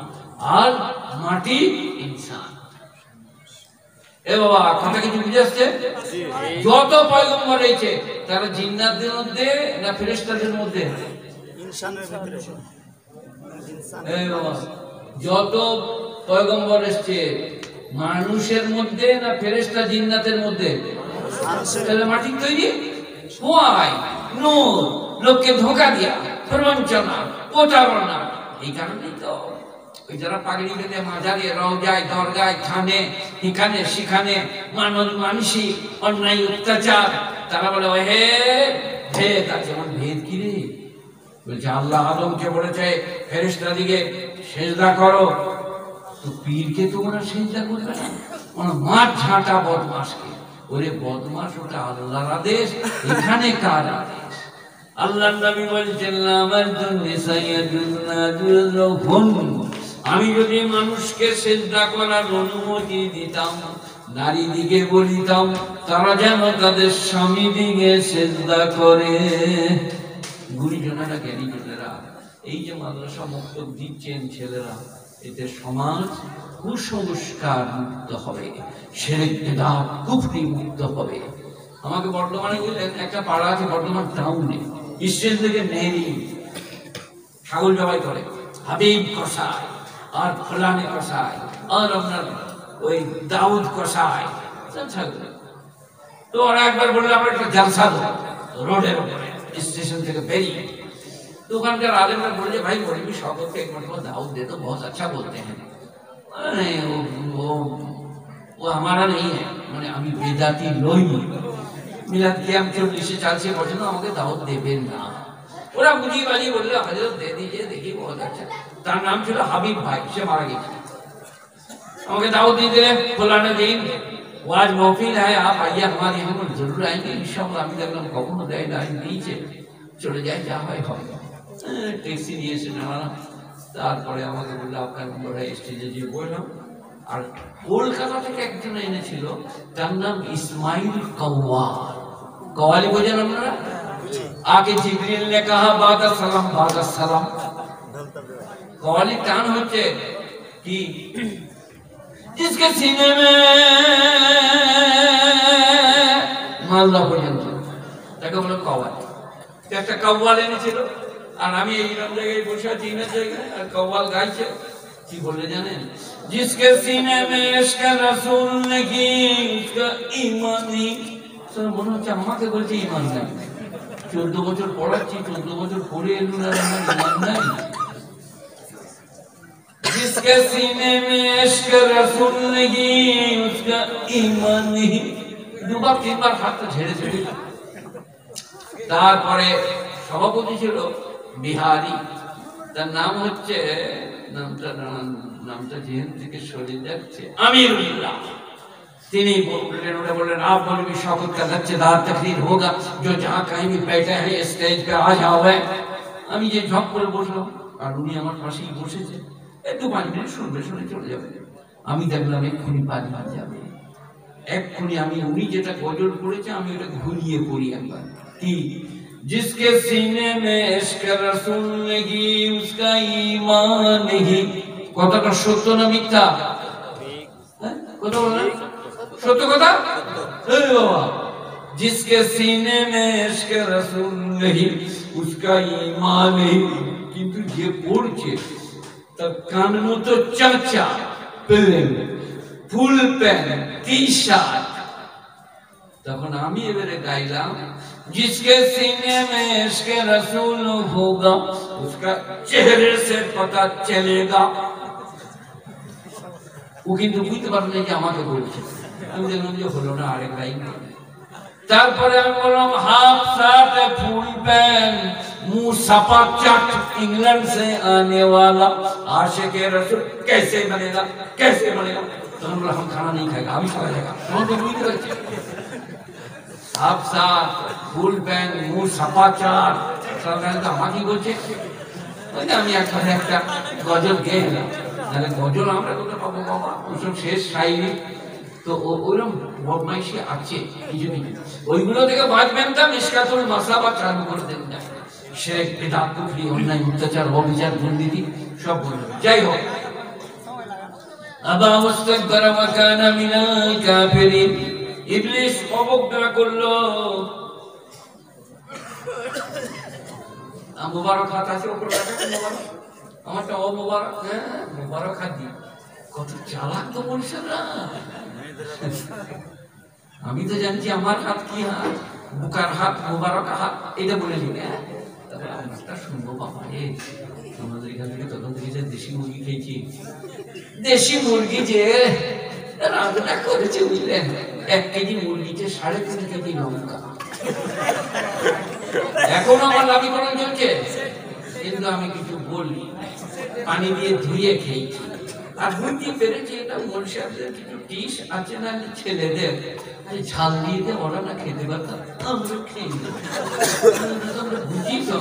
আর মাটি ইনসান। এ বাবা কথা কিছু বুঝে আসছে? যত পয়গম্বর রয়েছে তারা জিন্নাতদের মধ্যে না ফেরেশতাদের মধ্যে? ইনসানের ভিতরে। এ বাবা যত পয়গম্বর এসেছে মানুষের মধ্যে না ফেরেশতা জিন্নাতের মধ্যে? তাহলে মাটির তৈরি, হোয়াই নূর, লোককে ধোঁকা দিয়া, প্রবঞ্চনা, প্রতারণা। এই কারণেই তো ওই যারা পাগড়ি বেঁধে মাজারে, রওজায়, দরগায়, থানে, এখানে সেখানে মানসী অন্যায় অত্যাচার, তারা বলে হে ভেদ আছে। আমার ভেদ কি রে? বলছে আল্লাহ আদমকে বলেছে ফেরেশতাদিকে সেজদা করো, তো পীরকে তোমরা সেজদা করবে না? মাঠ ঝাঁটা বদমাশকে। ওরে বদমাশ, ওটা আল্লাহর আদেশ, এখানে কার আদেশ? আল্লাহর নবী বলছেন আমার জন্য আমি যদি মানুষকে সেজদা করার অনুমতি দিতাম, নারী দিকে বলিতাম তারা যেন তাদের স্বামী দিকে সেজদা করে। গুরুজনেরা, জ্ঞানীজনেরা এই যে মাদ্রাসা মক্তব দিচ্ছেন ছেলেরা, এতে সমাজ কুসংস্কার মুক্ত হবে, শিরক বিদআত কুফরি মুক্ত হবে। আমাকে বর্তমানে বললেন একটা পাড়া আছে বর্তমান টাউনে, স্টেশন থেকে নেই ছাগল জবাই করে, হাবিব কসাই আর ফলানে কসাই আর আপনার ওই দাউদ কসাই তো ওরা একবার বললো আমরা একটা জালসা দেবো রোডের উপরে স্টেশন থেকে বেরিয়ে। तो ওখানকার আলেমরা বললে ভাই মৌলवी शौकत को एक मरतबा दावत दे तो बहुत अच्छा बोलते हैं। नहीं वो हमारा नहीं है, মানে আমি বেদাতি নই, মিলাদ কিয়াম 40-40 বছর আমাকে দাওয়াত দেবেন না। ওরা বুঝি বাজি বললে হযরত দে দিজিয়ে, দেখি बहुत अच्छा। তার নাম ছিল হাবিব ভাই, সে মারা গেছে। আমাকে দাওয়াত দিয়ে দিলেন ফলানা দিন ওয়াজ महफिल है, आप आइए हमारे यहाँ पर जरूर आएंगे इंशाअल्लाह। আমি দেখলাম কখনো দেয় না, দিয়েছে চলে যায়, যা হয় হয়। ট্যাক্সি নিয়ে এসে নামালাম, তারপরে আমাকে বললো আপনার নম্বরে স্টেজে যে বললাম। আর কলকাতা থেকে একজন এনেছিল, তার নাম ইসমাইল কওয়াল। কওয়ালি বোঝেন আপনারা? আগে জিবরিল ने कहा बाद सलाम। कव्वाली टान হচ্ছে कि जिसके सीने में मालदा পর্যন্ত তাকে বলে কওয়ালি। একটা কওয়াল এনেছিল, আর আমি এইরকম জায়গায় বসে আছি ইনার জায়গায়, আর কওয়াল গাইছে। কি বলে জানেন? जिसके सीने में इश्क रसूल नहीं उसका ईमान नहीं। তো মনে হচ্ছে আমাকে বলছে ঈমান নাই। 14 বছর পড়াচ্ছি, 14 বছর পড়ে এলু না, আমার ঈমান নাই। जिसके सीने में इश्क रसूल नहीं उसका ईमान नहीं। দুবার তিনবার হাতটা ঝেড়ে ঝেড়ে। তারপরে সভাপতি ছিল বিহারি, তার নাম হচ্ছে नामটা জেন থেকে সরে যাচ্ছে, আমিরুল্লাহ। তিনি बोलें आप मौलवी शौकत का लच्छेदार तकरीर होगा, जो जहाँ कहीं भी बैठे हैं स्टेज पे आ जाओ। আমি যে ঝপ করে বসলাম, আর উনি আমার পাশেই বসেছে। একটু 5 মিনিট শুনবে, শুনে চলে যাবে। আমি দেখলাম এক্ষুনি 5 মিনিট যাবে, এক্ষুনি আমি উনি যেটা গজল করেছে আমি ওটা ঘুরিয়ে পড়ি একবার। কি? जिसके सीने में इश्क रसूल नहीं उसका ईमान नहीं। কথাটা সত্য না মিথ্যা? কথা বলেন, সত্য কথা। এই বাবা, जिसके सीने में इश्क रसूल नहीं उसका ईमान नहीं। কিন্তু যে পড়ছে তার কান মতো চাচা, প্যান্ট, ফুল প্যান্ট, টি-শার্ট। তখন আমি এবারে গাইলাম, जिसके सीने में इश्क रसूल होगा उसका चेहरे से पता चलेगा। ও কিন্তু বুঝতে পারলো যে আমাকে বলছে। আমি দেখলাম যে হলো না, আরেক লাইন। তারপরে আমি বললাম हाफ शर्ट फुल पैंट मुंह सपा चट इंग्लैंड से आने वाला आशिक रसूल कैसे बनेगा, कैसे बनेगा। तो हम खाना नहीं खाएगा, अभी खा जाएगा। हम तो बुझते পারছি हाफ शर्ट फुल पैंट मुंह सपा चट, সরকার তো আমাকে বলছে। ওই যে আমি একবারে একটা গজল গেয়ে দিলাম। তাহলে গজল আমরা কোথাও পাবো বাবা? ওসব শেষ শাইরি তো ওইরকম বদমাইশি আছে কিছু কিছু, ওইগুলো থেকে বাঁচবেন। তা মিশকাতুল মাসাবা চালু করে দেন না, শিরক বিদআত কুফরি অন্যায় অত্যাচার অবিচার দুর্নীতি সব বলবেন। যাই হোক, আবা মুস্তাকবার ওয়া কানা মিনাল কাফিরিন। ইবলিস অবজ্ঞা করলো। মুবারক হাত আছে উপরে, মুবারক আমারটা অমুবারক। হ্যাঁ, মুবারক হাত দি। কত চালাক তো মনুষ্যরা। আমি তো জানছি আমার হাত কি হাত, বুকার হাত, মুবারক হাত, এটা বলে নিবে। তারপরে আমারটা শুনবো বাবা রে। আমাদের এখান থেকে তখন থেকে যে দেশি মুরগি খেয়েছি, দেশি মুরগি যে রান্না করেছে বুঝলেন, 1 কেজি মুরগিতে 3.5 কেজি লঙ্কা। এখনো আমার লাভীকরণ চলছে, কিন্তু আমি কিছু বলি, পানি দিয়ে ধুয়ে খেয়েছি। আর বুঝতে পেরেছি এটা মনুষ্যদের কিছু টিস আছে না, ছেলেদের ঝাল দিয়ে ওরা না খেতে পারতাম, আমরা খেয়ে আমরা বুঝি তো।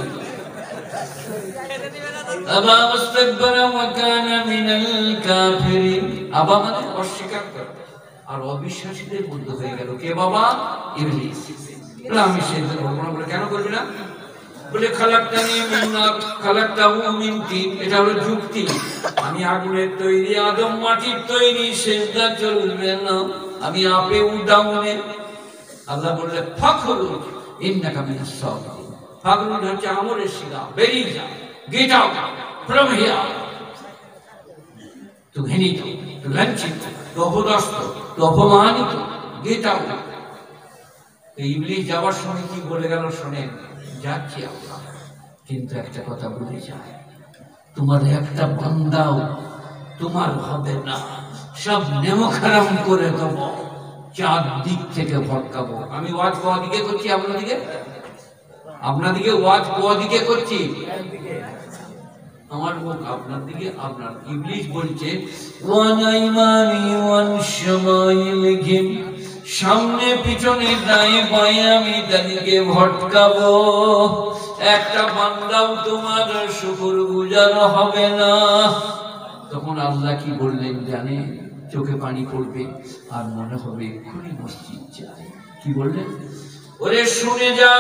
আবা মুস্তাকবারা ওয়া কানা মিনাল কাফিরিন। আবা মানে অস্বীকার করে, আর অবিশ্বাসীদের মধ্যে হয়ে গেল কে বাবা? ইবলিস। আমি সেটা বলবো না, বলে কেন করবি না? বলে খালাকতানি মিন নার খালাকতাহু মিন তিন। এটা হলো যুক্তি। আমি আগুনের তৈরি, আদম মাটির তৈরি, সেজদা চলবে না, আমি আপে উঠাউনে। আল্লাহ বললে ফাখরুজ ইন্নাকা মিনাস সাগিরিন। ফাখরুজ হচ্ছে আমলের শিলা, বেরিয়ে যা, get out. from here, to ঘৃণিত, to লাঞ্ছিত, to অপদস্থ, to অপমানিত, get out. ইবলিস যাওয়ার সময় কি বলে গেল শোনেন, যাচ্ছি আমরা, কিন্তু একটা কথা বলে যায়, তোমার একটা বান্দাও তোমার হবে না, সব নেমখারাম করে দেবো, চারদিক থেকে ভটকাবো। আমি ওয়াজ কোয়াদিকে করছি, আপনাদিকে ওয়াজ কোয়াদিকে করছি, আমার মুখ আপনার দিকে, আপনার। ইবলিস বলছে সামনে পিছনে দায়ে বায়ে আমি তাদেরকে ভটকাবো, একটা বান্দাও তোমার শুকরগুজার হবে না। তখন আল্লাহ কি বললেন জানে, চোখে পানি পড়বে আর মনে হবে এক্ষুনি মসজিদ যায়। কি বললেন? ওরে শুনে যা,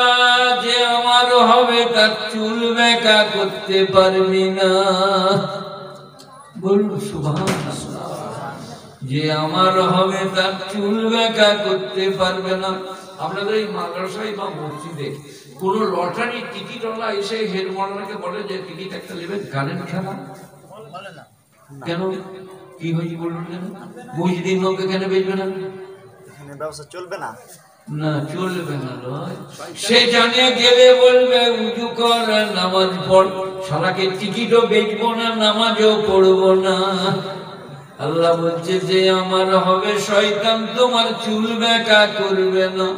যে আমার হবে তার চুল বেঁকা করতে পারবি না। বলুন সুবহানাল্লাহ। যে আমার হবে তার চুল বেঁকা করতে পারবে না। আপনাদের এই মাদ্রাসায় বা মসজিদে কোন লটারি টিকিটওয়ালা এসে হেড মডেলকে বলে যে টিকিট একটা নেবেন, গানের খেলা কেন, কি হয়েছে বলুন? কেন মসজিদের লোক এখানে বেচবে না? ব্যবসা চলবে না, না চলবে না। সে জানে গেলে বলবে উজু কর, নামাজ পড়, সারাকে টিকিটও বেচবো না, নামাজও পড়বো না। আল্লাহ বলছে যে আমার হবে শয়তান তোমার চুল বেঁকা করবে না।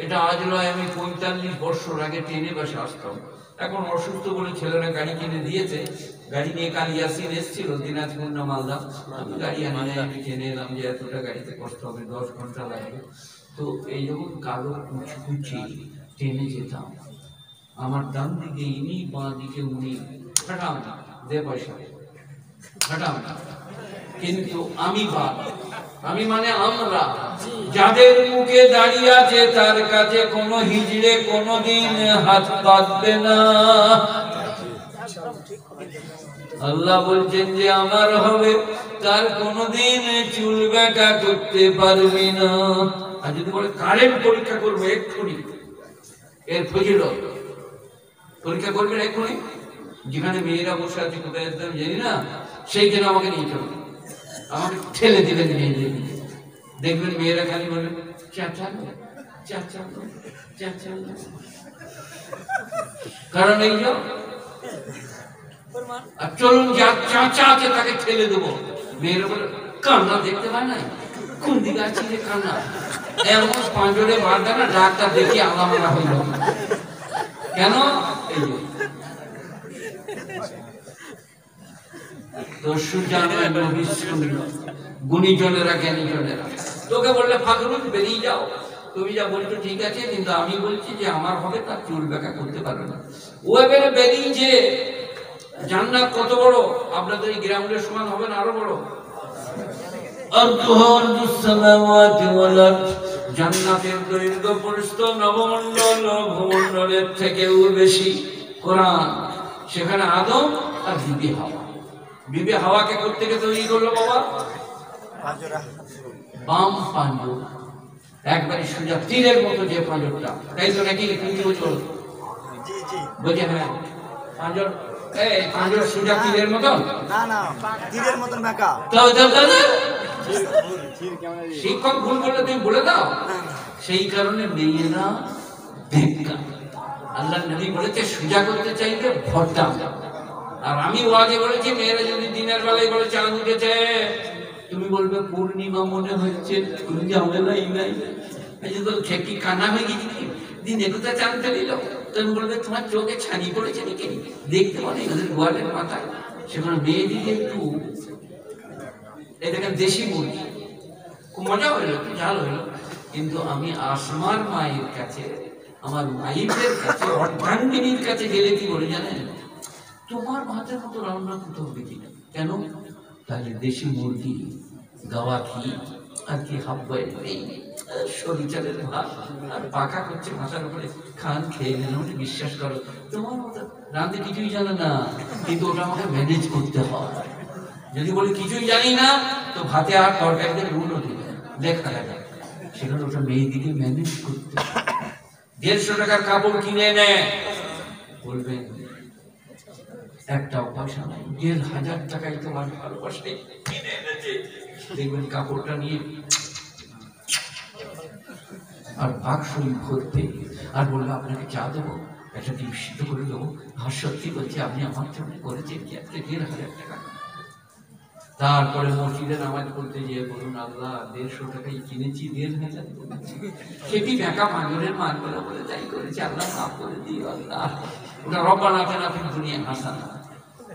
এটা আজ নয়, আমি 45 বছর আগে ট্রেনে বসে আসতাম। এখন অসুস্থ বলে ছেলেরা গাড়ি কিনে দিয়েছে, গাড়ি নিয়ে কাল ইয়াসিন এসেছিল দিনাজপুর না মালদা, আমি গাড়ি আনি, আমি ট্রেনে এলাম যে এতটা গাড়িতে কষ্ট হবে, 10 ঘন্টা লাগবে। তো এই যখন কালো কুচকুচি ট্রেনে যেতাম, আমার ডান দিকে ইনি, বাঁ দিকে উনি, খাটাম দে পয়সা খাটাম, কিন্তু আমি বাদ, আমি মানে আমরা, যাদের মুখে দাঁড়িয়ে আছে তার কাছে কোনো হিজড়ে কোনোদিন হাত পাতবে না। আল্লাহ বলছেন যে আমার হবে তার কোনোদিন চুল বেঁকা করতে পারবি না। আর যদি বলে কারেন্ট পরীক্ষা করবো এক্ষুনি, এর ফজিলত পরীক্ষা করবেন এক্ষুনি, যেখানে মেয়েরা বসে আছে কোথায় আসতে জানি না, সেইখানে আমাকে নিয়ে চলবে, আমাকে ঠেলে দিলেন মেয়েদের, দেখবেন মেয়েরা খালি বলবেন চাচালো চাচালো চাচালো, কারণ এই যে আর চলুন যার চাচা আছে তাকে ঠেলে দেবো। মেয়েরা বলে কান্না দেখতে পায় না, কোন দিকে আছে যে কান্না, এমন পাঁচরে মার দেয় না, ডাক্তার দেখি আলামারা হইল কেন? এই যে গুণীজনেরা জ্ঞানীজনেরা তোকে বললে ফাকরুল বেরিয়ে যাও, তুমি যা বলছো ঠিক আছে, কিন্তু আমি বলছি যে আমার হবে তার চুল বেঁকা করতে পারবে না। ও এবারে বেরিয়েছে, জান্নাত কত বড়, আপনাদের এই গ্রাউন্ডের সমান হবে না, আরো বড়। জান্নাতের দৈর্ঘ্য প্রস্থ নবমণ্ডল ভূমণ্ডলের থেকেও বেশি। কোরআন সেখানে আদম আর বিবি হাওয়া, বিবি হাওয়াকে করতে গিয়ে তৈরি করলো বাবা বাম পাঁজর, একবারে সোজা তীরের মতো যে পাঁজরটা, তাই তো নাকি? তুমি বলছো বলছে হ্যাঁ পাঁজর, এই পাঁজর সোজা তীরের মতো না, না তীরের মতন বেঁকা। শিক্ষক ভুল করলে তুমি বলে দাও, সেই কারণে মেয়েরা বেঁকা। আল্লাহ নবী বলেছে সোজা করতে চাইলে ভরটা, আর আমি ওয়াজে বলেছি মেয়েরা যদি দিনের বেলায় বলে চাঁদ উঠেছে, তুমি বলবে পূর্ণিমা মনে হচ্ছে, তুমি ঝামেলাই নাই, খেকি কানা হয়ে গেছি দিনে কোথায় চাঁদ ফেলিল, তুমি বলবে তোমার চোখে ছানি পড়েছে নাকি, দেখতে পারে ওদের গোয়ালের মাথায়। সেখানে মেয়েদিকে একটু এই দেখেন দেশি মুরগি, খুব মজা হইলো, একটু ঝাল হইলো, কিন্তু আমি আসমার মায়ের কাছে, আমার মাইফের কাছে, অর্ধাঙ্গিনীর কাছে গেলে কি বলে জানেন, তোমার ভাতের মতো রান্না করতে হবে কিনা, কেন? তাহলে দেশি মুরগি, গাওয়া ঘি আর কি হাফ বয়েল নেই, সরিষা চালের ভাত আর পাকা করছে মাথার উপরে, খান খেয়ে নেন, বিশ্বাস করো তোমার মতো রাঁধতে কিছুই জানে না, কিন্তু ওটা আমাকে ম্যানেজ করতে হয়। যদি বলি কিছুই জানি না, তো ভাতে আর তরকারিতে নুনও দিবে, দেখা যায় সেখানে ওটা মেয়েদিকে ম্যানেজ করতে। 150 টাকার কাপড় কিনে নেয়, বলবেন একটাও পয়সা নাই, ১,৫০০ টাকায় তোমার ভালোবাসায় কিনে এনেছে। দেখবেন কাপড়টা নিয়ে আর বাক্সই ভরতে, আর বললো আপনাকে চা দেবো, একটা ডিম সিদ্ধ করে দেবো। আর সত্যি বলছি আপনি আমার জন্য করেছেন কি? আজকে ১,৫০০ টাকা। তারপরে মসজিদে নামাজ পড়তে গিয়ে বলুন, আল্লাহ ১৫০ টাকায় কিনেছি, ১,৫০০ সেটি ব্যাকা মাগরের মানগুলো বলে তাই করেছি, আল্লাহ মাফ করে দিই আল্লাহ। ওটা রব্বানা আতিনা ফিদ দুনিয়া হাসানা।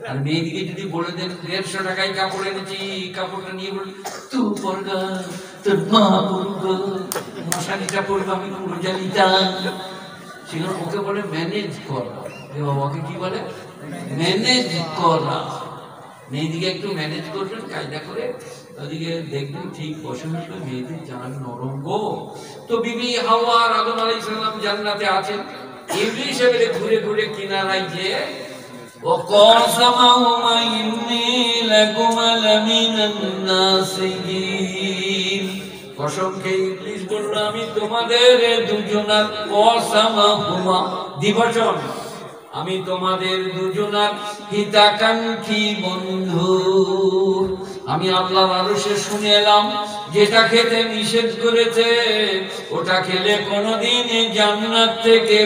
আর মেয়েদিকে যদি বলে দেন ১৫০ টাকায় কাপড় এনেছি, কাপড়টা নিয়ে বলি তুই পরগা, তোর মা পরগা, মশারিটা পরবে, আমি পুরো জানিটা। সেখানে ওকে বলে ম্যানেজ করা। বাবাকে কি বলে? ম্যানেজ করা। মেয়েদিকে একটু ম্যানেজ করবেন কায়দা করে, ওদিকে দেখবেন ঠিক বসে উঠবে, মেয়েদের জান নরম গো। তো বিবি হাওয়া আর আদম আলাইহিস সালাম জান্নাতে আছেন, ইবলিস এবারে ঘুরে ঘুরে কিনারায় যে وقاسمهما إني لكما لمن الناصحين, কসম খেয়ে ইবলিস বলল আমি তোমাদের দুজনার, কসামাহুমা দ্বিবচন, আমি তোমাদের দুজনার হিতাকাঙ্ক্ষী বন্ধু। আমি আল্লাহর আরশে শুনে এলাম যেটা খেতে নিষেধ করেছে ওটা খেলে কোনোদিন জান্নাত থেকে